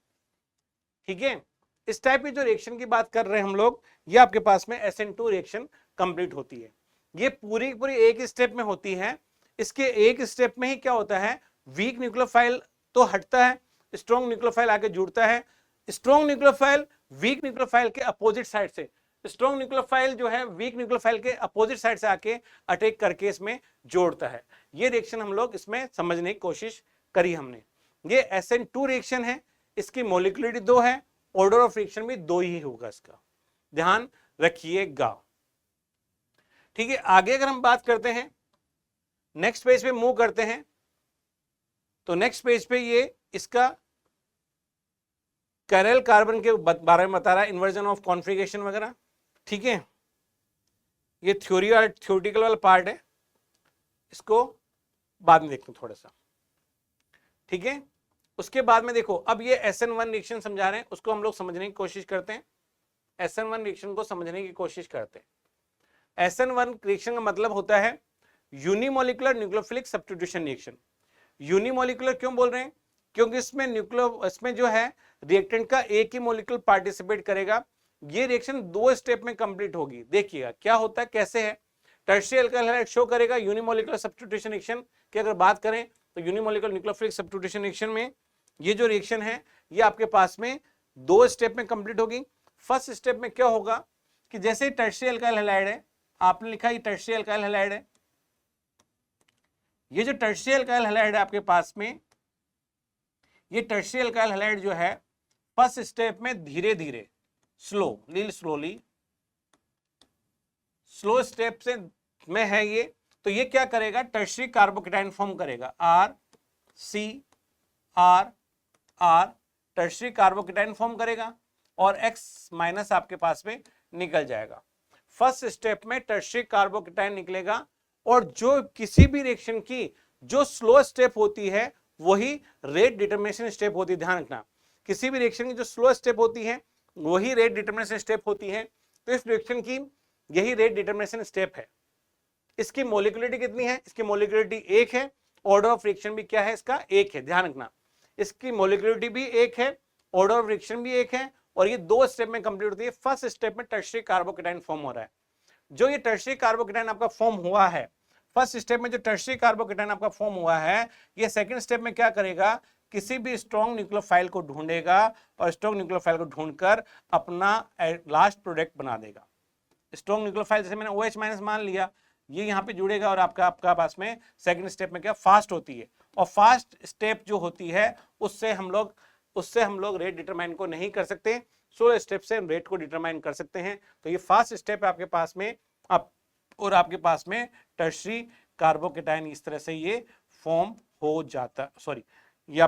ठीक है, इस टाइप की जो रिएक्शन की बात कर रहे हैं हम लोग, ये आपके पास में SN2 रिएक्शन कंप्लीट होती है। ये पूरी पूरी एक स्टेप में होती है। इसके एक स्टेप में ही क्या होता है, वीक न्यूक्लियोफाइल तो हटता है, स्ट्रॉन्ग न्यूक्लियोफाइल आके जुड़ता है। स्ट्रॉन्ग न्यूक्लियोफाइल वीक न्यूक्लियोफाइल के अपोजिट साइड से, स्ट्रॉन्ग न्यूक्लियोफाइल जो है वीक न्यूक्लियोफाइल के अपोजिट साइड से आके अटैक करके इसमें जोड़ता है। ये रिएक्शन हम लोग इसमें समझने की कोशिश करी हमने। ये SN2 रिएक्शन है, इसकी मोलिकुलरिटी 2 है, ऑर्डर ऑफ रिएक्शन भी 2 ही होगा, इसका ध्यान रखिएगा। ठीक है, आगे अगर हम बात करते हैं, नेक्स्ट पेज पे मूव करते हैं, तो नेक्स्ट पेज पे ये इसका कैरल कार्बन के बारे में बता रहा है, इन्वर्जन ऑफ कॉन्फ़िगरेशन वगैरह। ठीक है, ये थ्योरी और थ्योरेटिकल वाला पार्ट है, इसको बाद में देखते हैं थोड़ा सा। ठीक है, उसके बाद में देखो, अब ये SN1 रिएक्शन समझा रहे हैं, उसको हम लोग समझने की कोशिश करते हैं। SN1 रिएक्शन को समझने की कोशिश करते हैं। SN1 रिएक्शन का मतलब होता है unimolecular nucleophilic substitution reaction. Unimolecular क्यों बोल रहे हैं? क्योंकि इसमें जो है रिएक्टेंट का एक ही मोलिक्यूल पार्टिसिपेट करेगा। ये रिएक्शन 2 स्टेप में कंप्लीट होगी। देखिएगा क्या होता है, कैसे है। टर्शियरी अल्काइल हैलाइड शो करेगा यूनिमोलिकुलर सब्स्टिट्यूशन रिएक्शन की अगर बात करें तो यूनिमोलिकुलर न्यूक्लियोफिलिक सब्स्टिट्यूशन रिएक्शन में ये जो रिएक्शन है ये आपके पास में 2 स्टेप में कंप्लीट होगी। फर्स्ट स्टेप में क्या होगा कि जैसे टर्शियरी अल्काइल हैलाइड है, आपने लिखा ये टर्शियरी अल्काइल हैलाइड है, ये जो टर्शियरी अल्काइल हैलाइड है आपके पास में, ये टर्शियरी अल्काइल हैलाइड जो है फर्स्ट स्टेप में धीरे धीरे स्लो स्टेप से में है ये, तो ये क्या करेगा, टर्शियरी कार्बोकेटाइन फॉर्म करेगा, R टर्शियरी कार्बोकेटाइन फॉर्म करेगा और X माइनस आपके पास में निकल जाएगा। फर्स्ट स्टेप में टर्शियरी कार्बोकेटाइन निकलेगा और जो किसी भी रिएक्शन की जो स्लो स्टेप होती है वही रेट डिटरमिनेशन स्टेप होती है। ध्यान रखना, किसी भी रिएक्शन की जो स्लो स्टेप होती है वही रेट डिटरमिनेशन स्टेप होती है। तो इस रिएक्शन की यही रेट डिटरमिनेशन स्टेप है। इसकी मोलिकुलरिटी कितनी है? इसकी मोलिकुलरिटी 1 है। ऑर्डर ऑफ रिएक्शन भी क्या है इसका? 1 है। ध्यान रखना, इसकी मोलिकुलरिटी भी 1 है, ऑर्डर ऑफ रिएक्शन भी 1 है और ये 2 स्टेप में कंप्लीट होती है। फर्स्ट स्टेप में टर्शियरी कार्बोकेटाइन फॉर्म हो रहा है। जो ये टर्शियरी कार्बोकेटाइन आपका फॉर्म हुआ है, फर्स्ट स्टेप में जो टर्शियरी कार्बोकेटाइन आपका फॉर्म हुआ है, ये सेकंड स्टेप में क्या करेगा, किसी भी स्ट्रॉन्ग न्यूक्लियोफाइल को ढूंढेगा और स्ट्रॉन्ग न्यूक्लियोफाइल को ढूंढकर अपना लास्ट प्रोडक्ट बना देगा। स्ट्रॉन्ग न्यूक्लियोफाइल जैसे मैंने OH- मान लिया, ये यहाँ पे जुड़ेगा और आपका पास में सेकंड स्टेप में क्या फास्ट होती है। और फास्ट स्टेप जो होती है उससे हम लोग रेट डिटरमाइन को नहीं कर सकते, स्लो स्टेप से हम रेट को डिटरमाइन कर सकते हैं। तो ये फास्ट स्टेप है आपके पास में और आपके पास में टर्शियरी कार्बोकेटाइन इस तरह से ये फॉर्म हो जाता, सॉरी ये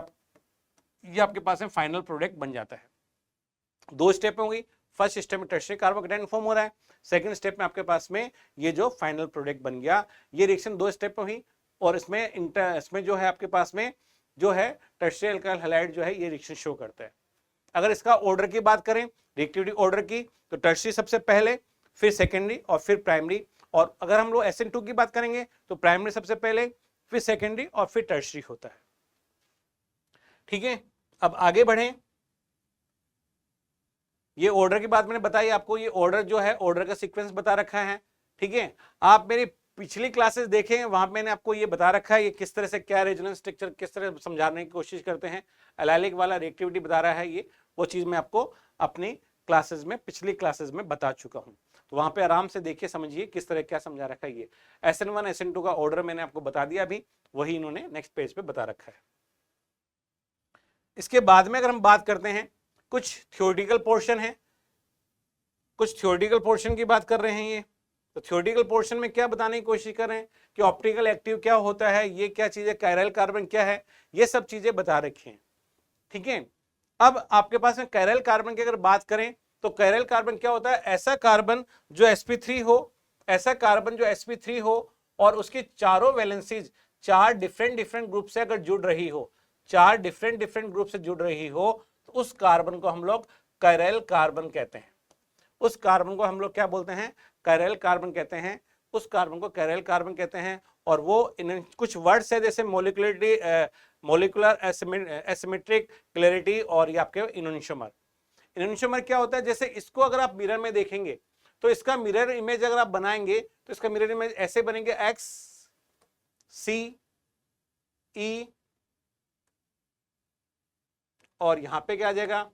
आपके पास में फाइनल प्रोडक्ट बन जाता है। 2 स्टेप होंगी। फर्स्ट स्टेप में टर्शियरी कार्बोकेटाइन फॉर्म हो रहा है, सेकंड स्टेप में आपके पास में ये जो फाइनल प्रोडक्ट बन गया। ये रिएक्शन 2 स्टेप में हुई और इसमें जो है आपके पास में जो है टर्शियरी अल्काइल हैलाइड जो है ये रिएक्शन शो करता है। अगर इसका ऑर्डर की बात करें, रिएक्टिविटी ऑर्डर की, तो टर्शियरी सबसे पहले, फिर सेकेंडरी और फिर प्राइमरी। और अगर हम लोग SN2 की बात करेंगे तो प्राइमरी सबसे पहले, फिर सेकेंडरी और फिर टर्शियरी होता है। ठीक है, अब आगे बढ़ें। ये ऑर्डर की बात मैंने बताई आपको, ये ऑर्डर जो है ऑर्डर का सीक्वेंस बता रखा है। ठीक है, आप मेरी पिछली क्लासेस देखें, वहां मैंने आपको ये बता रखा है ये किस तरह से क्या रेजोनेंस स्ट्रक्चर किस तरह समझाने की कोशिश करते हैं। एलाइलिक वाला रिएक्टिविटी बता रहा है, ये वो चीज मैं आपको अपनी क्लासेस में पिछली क्लासेस में बता चुका हूं। तो वहां पे आराम से देखिए, समझिए किस तरह क्या समझा रखा है। ये SN1 SN2 का ऑर्डर मैंने आपको बता दिया, अभी वही इन्होंने नेक्स्ट पेज पे बता रखा है। इसके बाद में अगर हम बात करते हैं, कुछ थ्योरेटिकल पोर्शन है, कुछ थ्योरेटिकल पोर्शन की बात कर रहे हैं। ये तो थ्योरेटिकल पोर्शन में क्या बताने की कोशिश कर रहे हैं कि ऑप्टिकल एक्टिव क्या होता है, ये क्या चीज है, कायरल कार्बन क्या है, ये सब चीजें बता रखी हैं। ठीक है, अब आपके पास में कायरल कार्बन की अगर बात करें तो कायरल कार्बन क्या होता है, ऐसा कार्बन जो sp3 हो, ऐसा कार्बन जो sp3 हो और उसकी चारों वैलेंसीज 4 डिफरेंट ग्रुप से अगर जुड़ रही हो, 4 डिफरेंट ग्रुप से जुड़ रही हो, तो उस कार्बन को हम लोग कायरल कार्बन कहते हैं। उस कार्बन को हम लोग क्या बोलते हैं, कायरल कार्बन कहते हैं। उस कार्बन को कायरल कार्बन कहते हैं। और वो कुछ वर्ड्स है जैसे मोलिकुलर एसिमेट्रिक, क्लैरिटी और ये आपके इनोनिशोमर। इनोनिशोमर क्या होता है, जैसे इसको अगर आप मिरर में देखेंगे तो इसका मिरर इमेज अगर आप बनाएंगे तो इसका मिरर इमेज ऐसे बनेंगे, X C E और यहां पे क्या आ जाएगा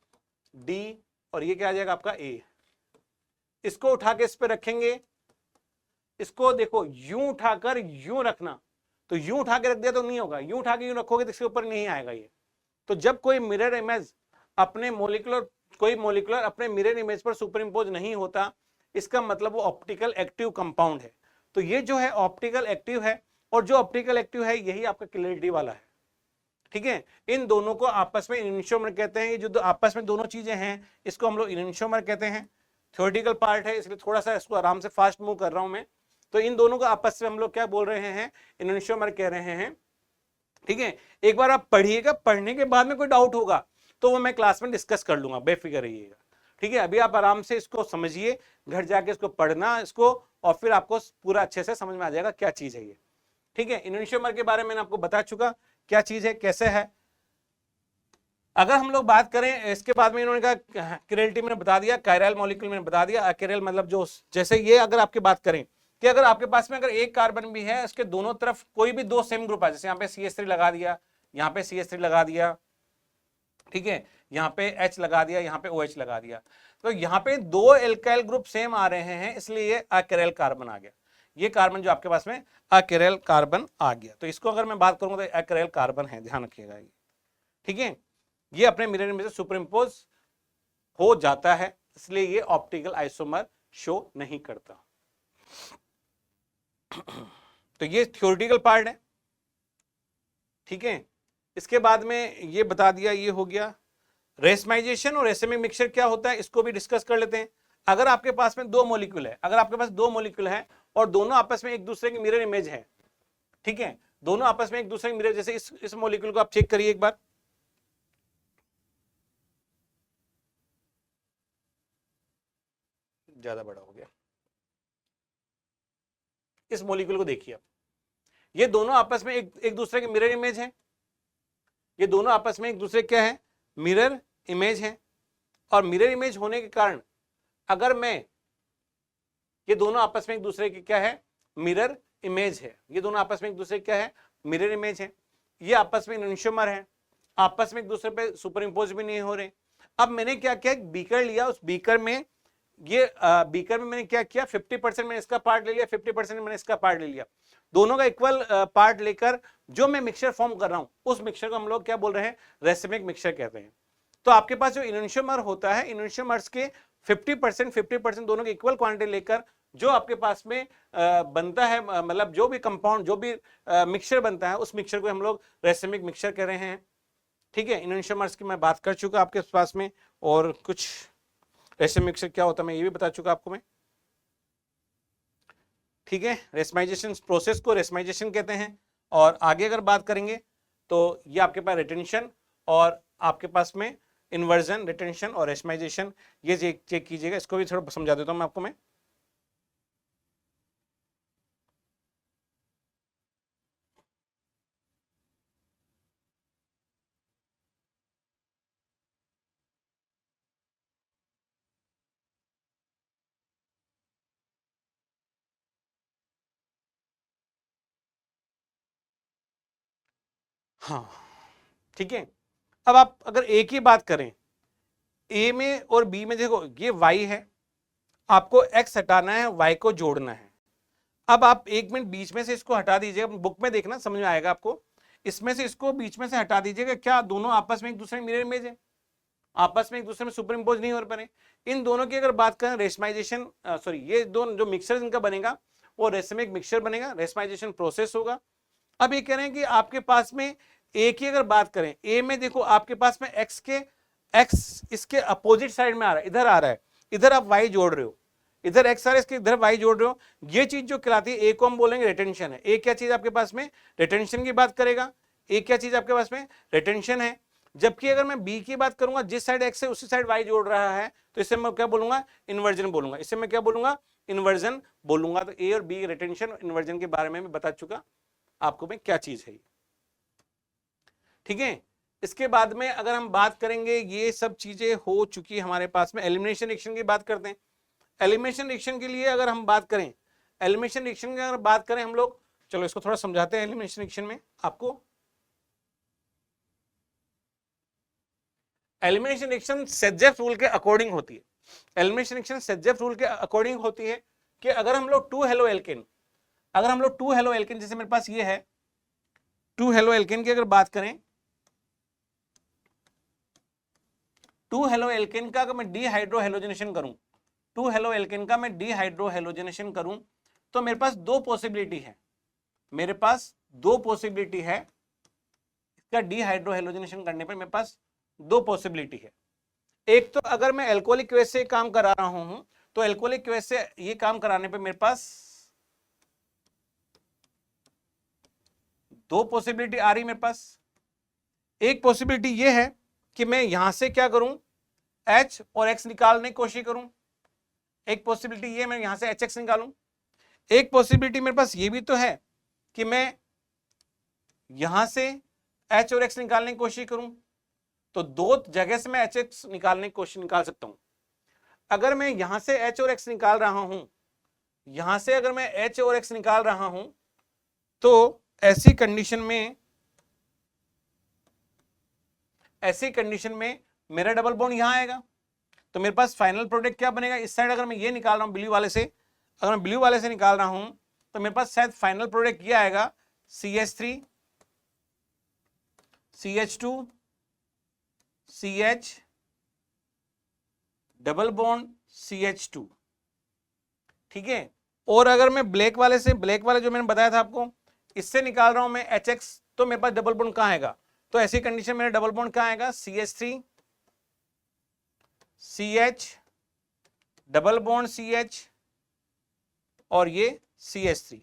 D और ये क्या आ जाएगा आपका A। इसको उठा के इस पे रखेंगे, इसको देखो यूं उठाकर यूं रखना, तो यूं उठा के रख दिया तो नहीं होगा, यूं उठा के यूं रखोगे तो इसके ऊपर नहीं आएगा ये। तो जब कोई मिरर इमेज अपने मोलिकुलर अपने मिरर इमेज पर सुपर इंपोज नहीं होता, इसका मतलब वो ऑप्टिकल एक्टिव कंपाउंड है। तो ये जो है ऑप्टिकल एक्टिव है और जो ऑप्टिकल एक्टिव है यही आपका क्लैरिटी वाला है। ठीक है, इन दोनों को आपस में इनोनिशोमर कहते हैं। ये जो आपस में दोनों चीजें हैं इसको हम लोग इनोनिशोमर कहते हैं। थ्योरेटिकल पार्ट है इसलिए थोड़ा सा इसको आराम से फास्ट मूव कर रहा हूं मैं। तो इन दोनों को आपस में हम लोग क्या बोल रहे हैं, इनोनिशोमर कह रहे हैं। ठीक है, एक बार आप पढ़िएगा, पढ़ने के बाद में कोई डाउट होगा तो वो मैं क्लास में डिस्कस कर लूंगा, बेफिक्र रहिएगा। ठीक है, अभी आप आराम से इसको समझिए, घर जाके इसको पढ़ना इसको और फिर आपको पूरा अच्छे से समझ में आ जाएगा क्या चीज है ये। ठीक है, इनोनिशियोमर के बारे में मैंने आपको बता चुका क्या चीज है, कैसे है। अगर हम लोग बात करें इसके बाद में, इन्होंने कहा किरलिटी मैंने बता दिया, कायरल मॉलिक्यूल मैंने बता दिया, अकेरल मतलब जो, जैसे ये अगर आपकी बात करें कि अगर आपके पास में अगर एक कार्बन भी है, उसके दोनों तरफ कोई भी दो सेम ग्रुप है, जैसे यहाँ पे CH3 लगा दिया, यहाँ पे CH3 लगा दिया, ठीक है, यहाँ पे H लगा दिया, यहाँ पे OH लगा दिया, तो यहाँ पे दो एल्काइल ग्रुप सेम आ रहे हैं, इसलिए ये अकेरल कार्बन आ गया। ये कार्बन जो आपके पास में अकेरल कार्बन आ गया, तो इसको अगर मैं बात करूंगा तो अकेरल कार्बन है, ध्यान रखिएगा ये। ठीक है, ये अपने मिरर में से सुपर इम्पोज हो जाता है, इसलिए ये ऑप्टिकल आइसोमर शो नहीं करता। तो ये थ्योरेटिकल पार्ट है। ठीक है, इसके बाद में ये बता दिया, ये हो गया। रेसमाइजेशन और रेसमिक मिक्सचर क्या होता है, इसको भी डिस्कस कर लेते हैं। अगर आपके पास में दो मॉलिक्यूल है, अगर आपके पास दो मॉलिक्यूल है और दोनों आपस में एक दूसरे की मिरर इमेज है, ठीक है, दोनों आपस में एक दूसरे की मिरर, जैसे इस मॉलिक्यूल को आप चेक करिए एक बार, ज्यादा बड़ा हो गया, इस मॉलिक्यूल को देखिए आप, ये दोनों आपस में एक दूसरे के मिरर इमेज है, ये दोनों आपस में एक दूसरे क्या है, मिरर इमेज है। और मिरर इमेज होने के कारण अगर मैं, ये दोनों आपस में एक दूसरे के क्या है, मिरर इमेज है, ये दोनों आपस में एक दूसरे क्या है, मिरर इमेज है, ये आपस में इनोनिशियोमर है, आपस में एक दूसरे पे सुपर इम्पोज भी नहीं हो रहे। अब मैंने क्या किया, बीकर लिया, उस बीकर में ये बीकर में मैंने क्या किया, 50% मैंने इसका पार्ट ले लिया, 50% मैंने इसका पार्ट ले लिया, दोनों का इक्वल पार्ट लेकर जो मैं मिक्सचर फॉर्म कर रहा हूं, उस मिक्सचर को हम लोग क्या बोल रहे हैं, रेसिमिक मिक्सचर कहते हैं। तो आपके पास जो इनोनिशियोमर होता है, इनोनिशियोमर्स के 50% दोनों की इक्वल क्वांटिटी लेकर जो आपके पास में बनता है, मतलब जो भी कंपाउंड, जो भी मिक्सचर बनता है, उस मिक्सचर को हम लोग रेसिमिक मिक्सचर कह रहे हैं। ठीक है, इनोनिशियोमर्स की मैं बात कर चुका आपके पास में, और कुछ रेसिमिक मिक्सचर क्या होता है मैं ये भी बता चुका आपको मैं। ठीक है, रेसमाइजेशन प्रोसेस को रेसमाइजेशन कहते हैं। और आगे अगर बात करेंगे तो ये आपके पास रिटेंशन और आपके पास में इन्वर्जन, रिटेंशन और रेसमाइजेशन, ये चेक कीजिएगा, इसको भी थोड़ा समझा देता हूं मैं आपको। हाँ, ठीक है, अब आप अगर ए की बात करें, ए में और बी में देखो ये y है, आपको x हटाना है, y को जोड़ना है। अब आप एक मिनट बीच में से इसको हटा दीजिएगा, बुक में देखना समझ में आएगा आपको, इसमें से इसको बीच में से हटा दीजिएगा, क्या दोनों आपस में एक दूसरे मिरर इमेज है, आपस में एक दूसरे में सुपर इम्पोज नहीं हो पा। इन दोनों की अगर बात करें रेसमाइजेशन, सॉरी, ये दोनों जो मिक्सचर इनका बनेगा वो रेसमिक मिक्सचर बनेगा, रेसमाइजेशन प्रोसेस होगा। अब ये कह रहे हैं कि आपके पास में ए की अगर बात करें, ए में देखो आपके पास में एक्स इसके अपोजिट साइड में आ रहा है, इधर आ रहा है, इधर आप वाई जोड़ रहे हो, इधर एक्स आ रहा है, इसके इधर वाई जोड़ रहे हो, ये चीज जो कहलाती है, ए को हम बोलेंगे रिटेंशन है। ए क्या चीज आपके पास में, रिटेंशन की बात करेगा, ए क्या चीज आपके पास में, रिटेंशन है। जबकि अगर मैं बी की बात करूंगा, जिस साइड एक्स है उसी साइड वाई जोड़ रहा है, तो इससे मैं क्या बोलूंगा, इन्वर्जन बोलूंगा, इससे मैं क्या बोलूंगा, इन्वर्जन बोलूंगा। तो ए और बी रिटेंशन इन्वर्जन के बारे में मैं बता चुका आपको मैं क्या चीज है। ठीक है, इसके बाद में अगर हम बात करेंगे, ये सब चीजें हो चुकी हमारे पास में। एलिमिनेशन रिएक्शन की बात करते हैं। एलिमिनेशन रिएक्शन के लिए अगर हम बात करें, एलिमिनेशन रिएक्शन की अगर बात करें हम लोग, चलो इसको थोड़ा समझाते हैं। एलिमिनेशन रिएक्शन में आपको, एलिमिनेशन रिएक्शन सेजेफ रूल के अकॉर्डिंग होती है। एलिमिनेशन रिएक्शन सेजेफ रूल के अकॉर्डिंग होती है कि अगर हम लोग 2 हेलो एल्केन, अगर हम लोग 2 हेलो एल्केन, जैसे मेरे पास ये है 2 हेलो एल्केन की अगर बात करें, 2 हेलो एल्केन का अगर मैं डीहाइड्रो हेलोजनेशन करूं, 2 हेलो एल्केन का मैं डीहाइड्रो हेलोजनेशन करूं, तो मेरे पास दो पॉसिबिलिटी है, मेरे पास दो पॉसिबिलिटी है इसका डीहाइड्रो हेलोजनेशन करने पर। मेरे पास दो पॉसिबिलिटी है। एक तो अगर मैं एल्कोहलिक केस से काम करा रहा हूं, तो एल्कोहलिक केस से ये काम कराने पे मेरे पास दो पॉसिबिलिटी आ रही मेरे पास। एक पॉसिबिलिटी ये है कि मैं यहां से क्या करूं, H और X निकालने की कोशिश करूं। एक पॉसिबिलिटी ये मैं यहां से HX निकालूं। एक पॉसिबिलिटी मेरे पास ये भी तो है कि मैं यहां से H और X निकालने की कोशिश करूं, तो दो जगह से मैं HX निकालने की कोशिश निकाल सकता हूं। अगर मैं यहां से H और X निकाल रहा हूं, यहां से अगर मैं H और X निकाल रहा हूं, तो ऐसी कंडीशन में मेरा डबल बॉन्ड यहां आएगा, तो मेरे पास फाइनल प्रोडक्ट क्या बनेगा, इस साइड अगर मैं ये निकाल रहा हूं ब्लू वाले से, अगर मैं ब्लू वाले से निकाल रहा हूं तो मेरे पास शायद फाइनल प्रोडक्ट ये आएगा CH3 CH2 CH double bond CH2, ठीक है। और अगर मैं ब्लैक वाले जो मैंने बताया था आपको, इससे निकाल रहा हूं मैं HX, तो मेरे पास डबल बॉन्ड कहां आएगा, तो ऐसी कंडीशन में डबल बॉन्ड कहां आएगा, CH3 CH double bond CH और ये CH3।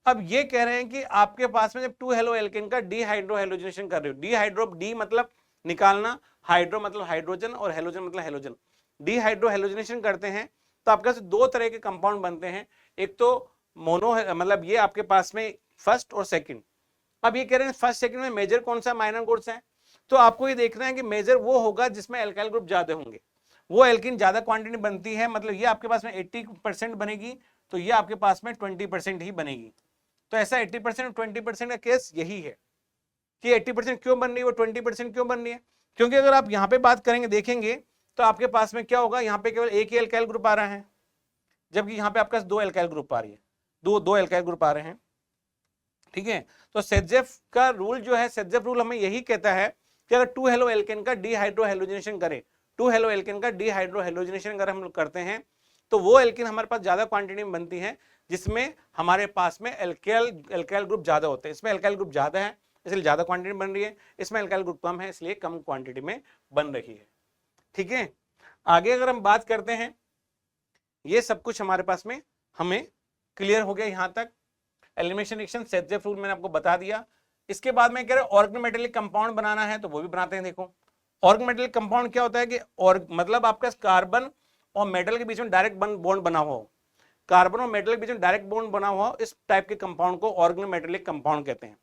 अब ये कह रहे हैं कि आपके पास में जब 2 हेलो एल्केन का डीहाइड्रो हेलोजनेशन कर रहे हो, डीहाइड्रो, डी मतलब निकालना, हाइड्रो मतलब हाइड्रोजन और हेलोजन मतलब हेलोजन, डीहाइड्रो हेलोजनेशन करते हैं तो आपके पास दो तरह के कंपाउंड बनते हैं, एक तो मोनो मतलब ये आपके पास में फर्स्ट और सेकंड। अब ये कह रहे हैं फर्स्ट सेकंड में मेजर कौन सा, माइनर कौन सा है, तो आपको ये देखना है कि मेजर वो होगा जिसमें एल्काइल ग्रुप ज्यादा होंगे, वो एल्किन ज्यादा क्वांटिटी बनती है, मतलब ये आपके पास में 80% बनेगी, तो ये आपके पास में 20% ही बनेगी। तो ऐसा 80% और 20% का केस यही है कि 80% क्यों बन रही है, वो 20% क्यों बन रही है, क्योंकि अगर आप यहां पे बात करेंगे, देखेंगे तो आपके पास में क्या होगा, यहाँ पे केवल एक ही एल्काइल ग्रुप आ रहा है, जबकि यहाँ पे आपके पास दो एल्काइल ग्रुप आ रही है, दो एल्काइल ग्रुप आ रहे हैं, ठीक है। तो सेटजेफ का रूल जो है, सेटजेफ रूल हमें यही कहता है कि अगर 2 हेलो एल्केन का डीहाइड्रो हेलोजनेशन करें, 2 हेलो एल्केन का डीहाइड्रो हेलोजनेशन अगर हम लोग करते हैं, तो वो एल्केन हमारे पास ज्यादा क्वांटिटी में बनती है, जिसमें हमारे पास में एल्काइल ग्रुप ज्यादा होते हैं, इसमें एल्काइल ग्रुप ज्यादा है इसलिए ज्यादा क्वांटिटी बन रही है, इसमें एल्काइल ग्रुप कम है इसलिए कम क्वांटिटी में बन रही है, ठीक है। आगे अगर हम बात करते हैं, ये सब कुछ हमारे पास में हमें क्लियर हो गया यहां तक। एलिमिनेशन रिएक्शन, सेटजेफ रूल मैंने आपको बता दिया। इसके बाद में कह रहे ऑर्गेनोमेटेलिक कंपाउंड बनाना है, तो वो भी बनाते हैं। देखो ऑर्गेनोमेटेलिक कंपाउंड क्या होता है कि और मतलब आपका कार्बन और मेटल के बीच में डायरेक्ट बॉन्ड बना हुआ हो, कार्बन और मेटल के बीच में डायरेक्ट बॉन्ड बना हुआ हो, इस टाइप के कंपाउंड को ऑर्गेनोमेटेलिक कंपाउंड कहते हैं।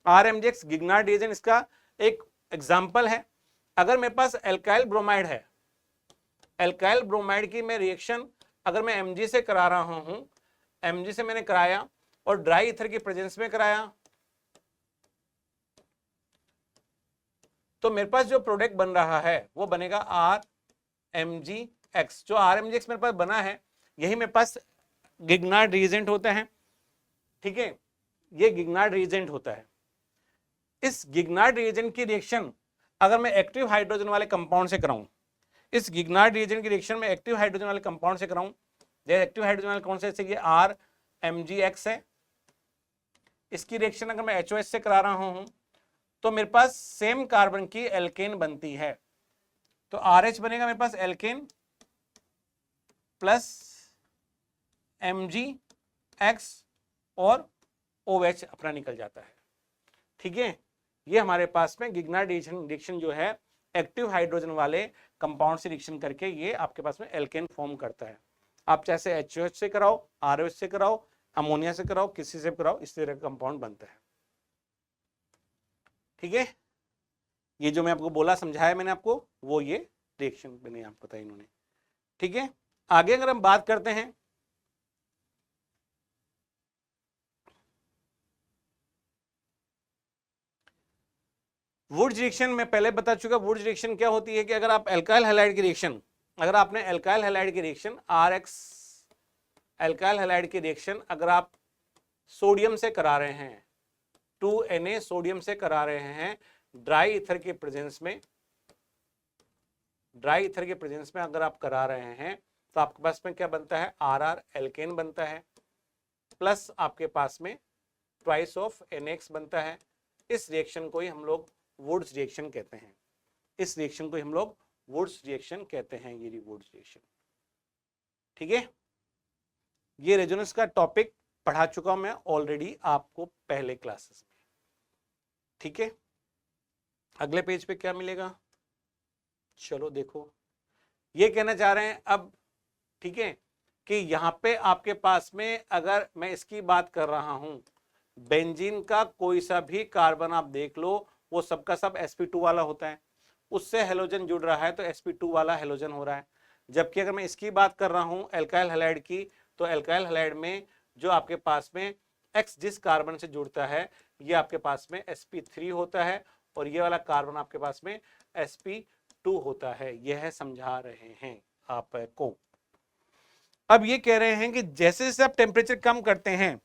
RMGX गिग्नार्ड रिएजेंट इसका एक एग्जांपल है। अगर मेरे पास एल्काइल ब्रोमाइड है, एल्काइल ब्रोमाइड की मैं रिएक्शन अगर मैं Mg से करा रहा हूं, Mg से मैंने कराया और ड्राई ईथर की प्रेजेंस में कराया, तो मेरे पास जो प्रोडक्ट बन रहा है वो बनेगा RMGX। जो RMGX मेरे पास बना है यही मेरे पास गिग्नार्ड रिएजेंट होता है, ठीक है, ये गिग्नार्ड रिएजेंट होता है। इस गिग्नार्ड रिएजेंट की रिएक्शन अगर मैं एक्टिव हाइड्रोजन वाले कंपाउंड से कराऊं, इस गिग्नार्ड रिएजेंट की रिएक्शन में एक्टिव हाइड्रोजन वाले कंपाउंड से कराऊं, जैसे एक्टिव हाइड्रोजन वाले कौन से, ये RMGX है, इसकी रिएक्शन अगर मैं HOH से करा रहा हूं तो मेरे पास सेम कार्बन की एल्केन बनती है, तो RH बनेगा मेरे पास एल्केन प्लस MgX और OH अपना निकल जाता है, ठीक है। ये हमारे पास में गिग्नार्ड रिएक्शन जो है एक्टिव हाइड्रोजन वाले कंपाउंड से रिएक्शन करके ये आपके पास में एल्केन फॉर्म करता है। आप चाहे HOH से कराओ, ROH से कराओ, अमोनिया से कराओ, किसी से कराओ, इस तरह का कंपाउंड बनता है, ठीक है। ये जो मैं आपको बोला, समझाया मैंने आपको, वो ये रिएक्शन मैंने आपको बताया इन्होंने, ठीक है। आगे अगर हम बात करते हैं, वुड्स रिएक्शन में पहले बता चुका। वुड्स रिएक्शन क्या होती है कि अगर आप एल्काइल हैलाइड की रिएक्शन, अगर आपने एल्काइल हैलाइड की रिएक्शन RX एल्काइल हैलाइड की रिएक्शन अगर आप सोडियम से करा रहे हैं, 2Na सोडियम से करा रहे हैं ड्राई ईथर के प्रेजेंस में, ड्राई ईथर के प्रेजेंस में अगर आप करा रहे हैं तो आपके पास में क्या बनता है, RR एल्केन बनता है, प्लस आपके पास में ट्वाइस ऑफ NX बनता है। इस रिएक्शन को ही हम लोग वुड्स रिएक्शन कहते हैं, इस रिएक्शन को ही हम लोग वुड्स रिएक्शन कहते हैं, ये वुड्स रिएक्शन, ठीक है। ये रेजोनेंस का टॉपिक पढ़ा चुका हूं मैं ऑलरेडी आपको पहले क्लासेस में, ठीक है। अगले पेज पे क्या मिलेगा, चलो देखो, ये कहना चाह रहे हैं अब, ठीक है, कि यहाँ पे आपके पास में अगर मैं इसकी बात कर रहा हूं, बेंजीन का कोई सा भी कार्बन आप देख लो, वो सबका सब sp2 वाला होता है, उससे हेलोजन जुड़ रहा है तो sp2 वाला हेलोजन हो रहा है। जबकि अगर मैं इसकी बात कर रहा हूं एल्काइल हैलाइड की, तो एल्काइल हैलाइड में जो आपके पास में X जिस कार्बन से जुड़ता है ये आपके पास में sp3 होता है और ये वाला कार्बन आपके पास में sp2 होता है। यह समझा रहे हैं आपको। अब ये कह रहे हैं कि जैसे जैसे आप टेम्परेचर कम करते हैं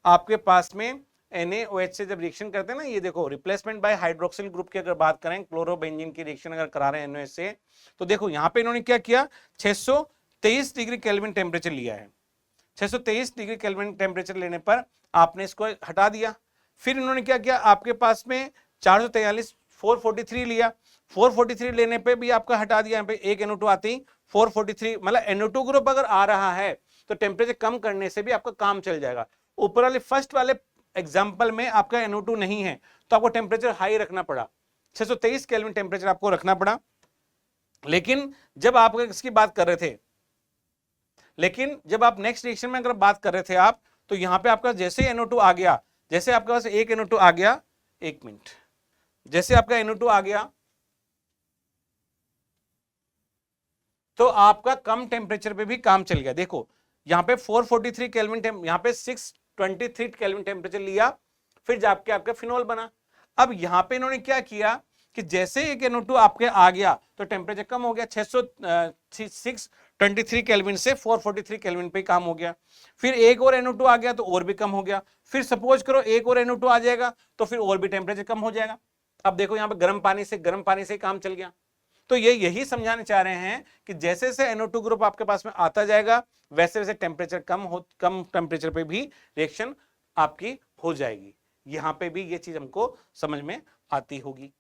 आपके पास में NaOH से जब रिएक्शन करते हैं ना, ये देखो रिप्लेसमेंट बाय हाइड्रोक्सिल ग्रुप की अगर बात करें, क्लोरोबेंजीन की रिएक्शन अगर करा रहे हैं NaOH से, तो देखो यहां पे इन्होंने क्या किया, 623 डिग्री केल्विन टेम्परेचर लिया है। 623 डिग्री केल्विन टेम्परेचर लेने पर आपने इसको हटा दिया। फिर इन्होंने क्या किया, आपके पास में 443 443 लिया, 443 लेने पे भी आपका हटा दिया। यहाँ पे एक NO2 आते ही 443, मतलब NO2 ग्रुप अगर आ रहा है तो टेम्परेचर कम करने से भी आपका काम चल जाएगा। ऊपर वाले फर्स्ट वाले एग्जाम्पल में आपका NO2 नहीं है तो आपको टेम्परेचर हाई रखना पड़ा, 623 केल्विन टेम्परेचर आपको रखना पड़ा। लेकिन जब आप इसकी बात कर रहे थे, लेकिन जब आप नेक्स्ट रिएक्शन में अगर बात कर रहे थे आप, तो यहां पे आपका जैसे NO2 आ गया, जैसे आपके पास एक NO2 आ गया, एक मिनट, जैसे आपका NO2 आ गया तो आपका कम टेम्परेचर पे भी काम चल गया। देखो यहां पे 443 केल्विन, यहां पे 623 केल्विन टेम्परेचर लिया, फिर जाके आपका फिनोल बना। अब यहां पे इन्होंने क्या किया कि जैसे एक NO2 आपके आ गया तो टेम्परेचर कम हो गया, 623 केल्विन से 443 केल्विन पे काम हो गया। फिर एक और NO2 आ गया तो और भी कम हो गया। फिर सपोज करो एक और NO2 आ जाएगा तो फिर और भी टेम्परेचर कम हो जाएगा। अब देखो यहाँ पे गर्म पानी से काम चल गया। तो ये यही समझाने चाह रहे हैं कि जैसे जैसे NO2 ग्रुप आपके पास में आता जाएगा वैसे वैसे टेम्परेचर कम टेम्परेचर पे भी रिएक्शन आपकी हो जाएगी। यहां पे भी ये चीज हमको समझ में आती होगी।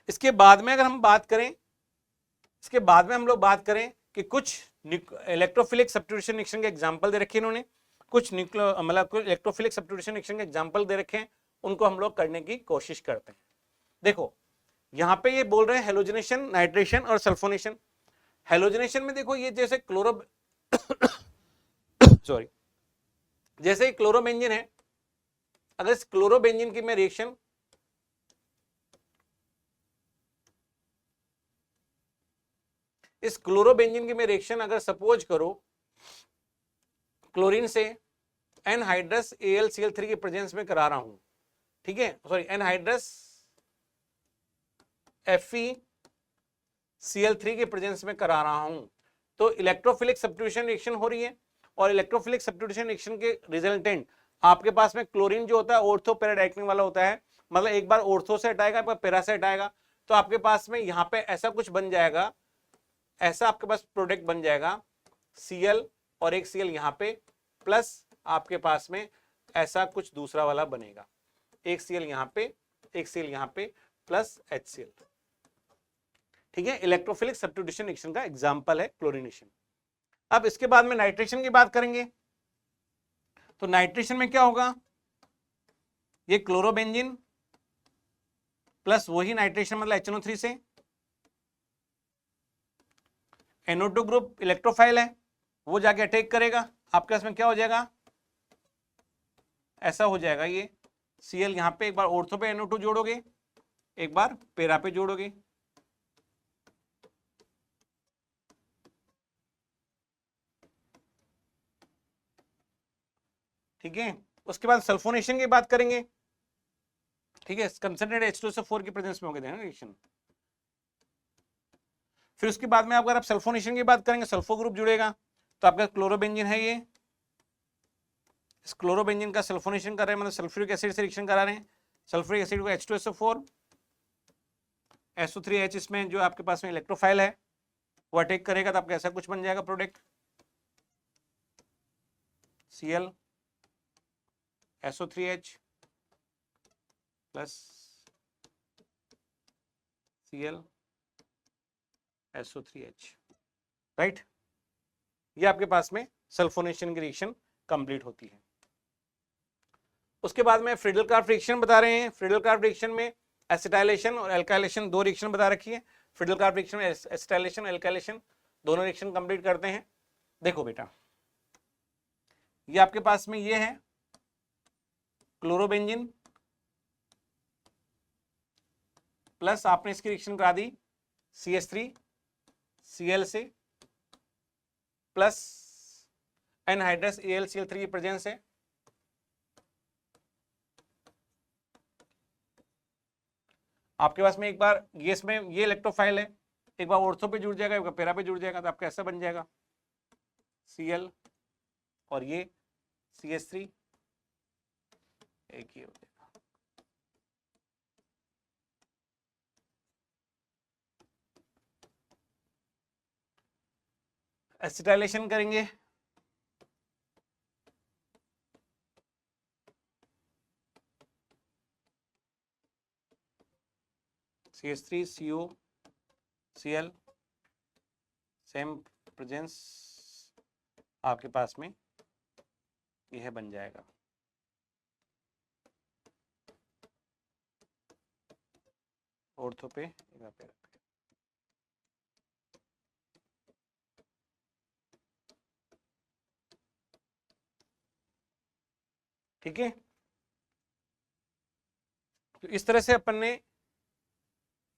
इसके बाद में अगर हम बात करें, इसके बाद में हम लोग बात करें कि कुछ इलेक्ट्रोफिलिक सब्स्टिट्यूशन रिएक्शन के एग्जांपल दे रखे हैं इन्होंने, कुछ मतलब इलेक्ट्रोफिलिक सब्स्टिट्यूशन रिएक्शन के एग्जांपल दे रखे हैं, उनको हम लोग करने की कोशिश करते हैं। देखो यहां पे ये बोल रहे हैं हेलोजनेशन, नाइट्रेशन और सल्फोनेशन। हेलोजनेशन में देखो ये जैसे सॉरी, जैसे क्लोरोबेंजीन है, अगर इस क्लोरोबेंजीन की मैं रिएक्शन अगर सपोज करो क्लोरीन से एनहाइड्रस AlCl3 के प्रेजेंस में करा रहा हूं, ठीक है, सॉरी एनहाइड्रस FeCl3 के प्रेजेंस में करा रहा हूं, तो इलेक्ट्रोफिलिक सब्स्टिट्यूशन रिएक्शन हो रही है और इलेक्ट्रोफिलिक सब्स्टिट्यूशन रिएक्शन के रिजल्टेंट आपके पास में क्लोरीन जो होता है ऑर्थो पैराडाइक्लिक वाला होता है, मतलब एक बार ऑर्थो से हटाएगा, एक बार पैरा से हटाएगा, तो आपके पास में यहां पे ऐसा कुछ बन जाएगा, ऐसा आपके पास प्रोडक्ट बन जाएगा Cl और एक Cl यहां पे प्लस आपके पास में ऐसा कुछ दूसरा वाला बनेगा, एक Cl यहां पे, एक Cl यहां पे प्लस HCl, ठीक है। इलेक्ट्रोफिलिक सब्स्टिट्यूशन रिएक्शन का एग्जांपल है क्लोरीनेशन। अब इसके बाद में नाइट्रेशन की बात करेंगे, तो नाइट्रेशन में क्या होगा, ये क्लोरोबेंजीन प्लस वही नाइट्रेशन मतलब HNO3 से NO2 ग्रुप इलेक्ट्रोफाइल है, वो जाके अटैक करेगा, आपके पास में क्या हो जाएगा, ऐसा हो जाएगा, ये Cl यहां पे एक बार ऑर्थो पे NO2 जोड़ोगे, एक बार पैरा पे जोड़ोगे, ठीक है। उसके बाद सल्फोनेशन की बात करेंगे, ठीक है, कंसंट्रेटेड H2SO4 की प्रेजेंस में हो गया रिएक्शन। फिर उसके बाद में अगर आप सल्फोनेशन की बात करेंगे, सल्फो ग्रुप जुड़ेगा, तो आपका क्लोरोबेंजीन है, ये इस क्लोरोबेंजीन का सल्फोनेशन कर रहे हैं, मतलब सल्फ्यूरिक एसिड से रिएक्शन करा रहे हैं, सल्फ्यूरिक एसिड को H2SO4 SO3H, इसमें जो आपके पास में इलेक्ट्रोफाइल है वो अटैक करेगा, तो आपका ऐसा कुछ बन जाएगा product Cl SO3H plus Cl SO3H, right. ये आपके पास में सल्फोनेशन की रिएक्शन कंप्लीट होती है। उसके बाद में फ्रीडल-क्राफ्ट रिएक्शन बता रहे हैं। फ्रीडल-क्राफ्ट रिएक्शन में एसिटाइलेशन और एल्काइलेशन दो रिएक्शन बता रखी है। फ्रीडल-क्राफ्ट रिएक्शन में एसिटाइलेशन और एल्काइलेशन दोनों रिएक्शन कंप्लीट करते हैं। देखो बेटा, ये आपके पास में ये है क्लोरोबेंजीन, प्लस आपने इसकी रिएक्शन करा दी CH3 Cl से, प्लस एनहाइड्रस AlCl3 की प्रेजेंस है। आपके पास में एक बार ये इसमें ये इलेक्ट्रोफाइल है, एक बार ऑर्थो पे जुड़ जाएगा, एक बार पैरा पे जुड़ जाएगा, तो आपका ऐसा बन जाएगा Cl और ये CH3, एक ही हो जाएगा। एसिटाइलेशन करेंगे, CH3 CO Cl, same presence आपके पास में यह बन जाएगा। ऑर्थो पे यहाँ पे ठीक है। तो इस तरह से अपन ने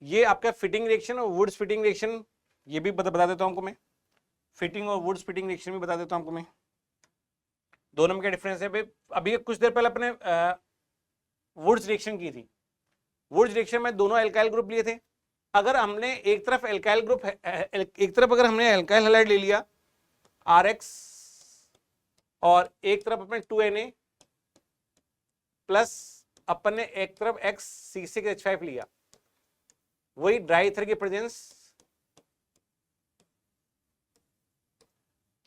ये आपका फिटिंग रिएक्शन और वुड्स फिटिंग रिएक्शन ये भी बता देता हूं आपको मैं, फिटिंग और वुड्स फिटिंग रिएक्शन भी बता देता हूं आपको मैं, दोनों में क्या डिफरेंस है भाई। अभी कुछ देर पहले अपने वुड्स रिएक्शन की थी, वुड्स रिएक्शन में दोनों एल्काइल ग्रुप लिए थे। अगर हमने एक तरफ एल्काइल ग्रुप, एक तरफ अगर हमने एल्काइल हैलाइड ले लिया RX, और एक तरफ अपने 2Na प्लस अपन ने एक तरफ XC6H5 लिया, वही ड्राई ईथर की प्रेजेंस,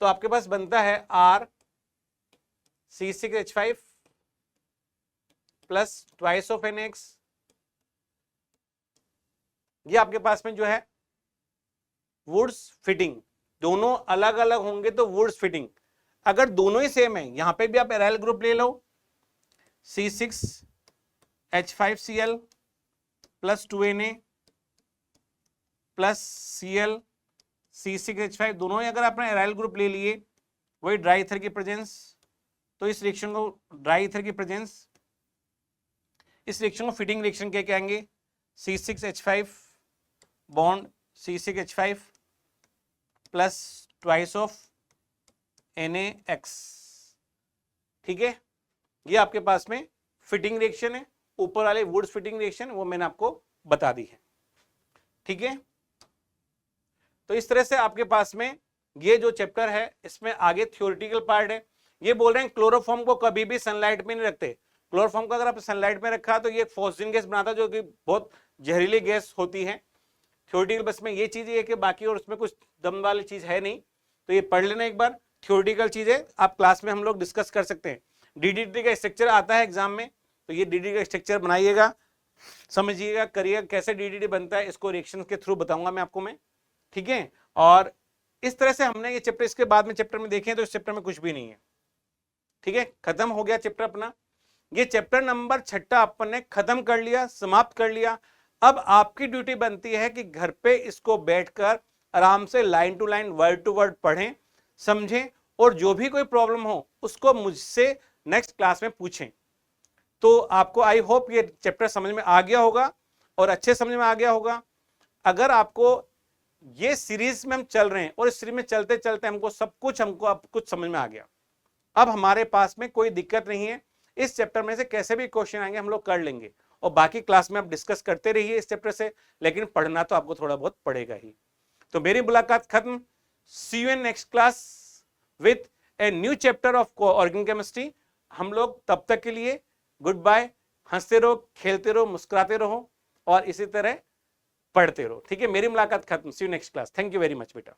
तो आपके पास बनता है RC6H5 plus twice of NX। ये आपके पास में जो है वुड्स फिटिंग, दोनों अलग अलग होंगे तो वुड्स फिटिंग। अगर दोनों ही सेम है, यहां पे भी आप एराइल ग्रुप ले लो, C6H5Cl plus 2Na plus Cl C6H5, दोनों ही अगर आपने एराइल ग्रुप ले लिए, वही ड्राई ईथर की प्रेजेंस, तो इस रिएक्शन को ड्राई ईथर की प्रेजेंस, इस रिएक्शन को फिटिंग रिएक्शन क्या कहेंगे, C6H5 bond C6H5 plus twice of NaX। ठीक है, ये आपके पास में फिटिंग रिएक्शन है। ऊपर वाले वुड्स फिटिंग रिएक्शन वो मैंने आपको बता दी है। ठीक है, तो इस तरह से आपके पास में ये जो चैप्टर है इसमें आगे थ्योरेटिकल पार्ट है। ये बोल रहे हैं क्लोरोफॉर्म को कभी भी सनलाइट में नहीं रखते। क्लोरोफॉर्म को अगर आप सनलाइट में रखा तो ये फॉस्फिन गैस बनाता जो कि बहुत जहरीली गैस होती है। थ्योरेटिकल बस में ये चीज है कि बाकी और उसमें कुछ दम वाली चीज है नहीं, तो ये पढ़ लेना एक बार। थ्योरेटिकल चीजें आप क्लास में हम लोग डिस्कस कर सकते हैं। DDT का स्ट्रक्चर आता है एग्जाम में, तो ये DDT का स्ट्रक्चर बनाइएगा, समझिएगा, करिएगा कैसे DDT बनता है, इसको रिएक्शन के थ्रू बताऊंगा मैं आपको मैं। ठीक है, और इस तरह से हमने ये चैप्टर, इसके बाद में चैप्टर में देखें तो इस चैप्टर में कुछ भी नहीं है। ठीक है, खत्म हो गया चैप्टर अपना। ये चैप्टर नंबर 6 अपन ने खत्म कर लिया, समाप्त कर लिया। अब आपकी ड्यूटी बनती है कि घर पे इसको बैठकर आराम से line to line, word to word पढ़ें, समझें, और जो भी कोई प्रॉब्लम हो उसको मुझसे नेक्स्ट क्लास में पूछें। तो आपको आई होप ये चैप्टर समझ में आ गया होगा और अच्छे समझ में आ गया होगा। अगर आपको ये सीरीज में हम चल रहे हैं और इस सीरीज में चलते चलते हमको अब कुछ समझ में आ गया, अब हमारे पास में कोई दिक्कत नहीं है। इस चैप्टर में से कैसे भी क्वेश्चन आएंगे हम लोग कर लेंगे, और बाकी क्लास में आप डिस्कस करते रहिए इस चैप्टर से, लेकिन पढ़ना तो आपको थोड़ा बहुत पड़ेगा ही। तो मेरी मुलाकात खत्म। See you in next class with a new chapter of organic chemistry. हम लोग तब तक के लिए गुड बाय। हंसते रहो, खेलते रहो, मुस्कुराते रहो और इसी तरह पढ़ते रहो। ठीक है, मेरी मुलाकात खत्म। See you next class. Thank you very much बेटा।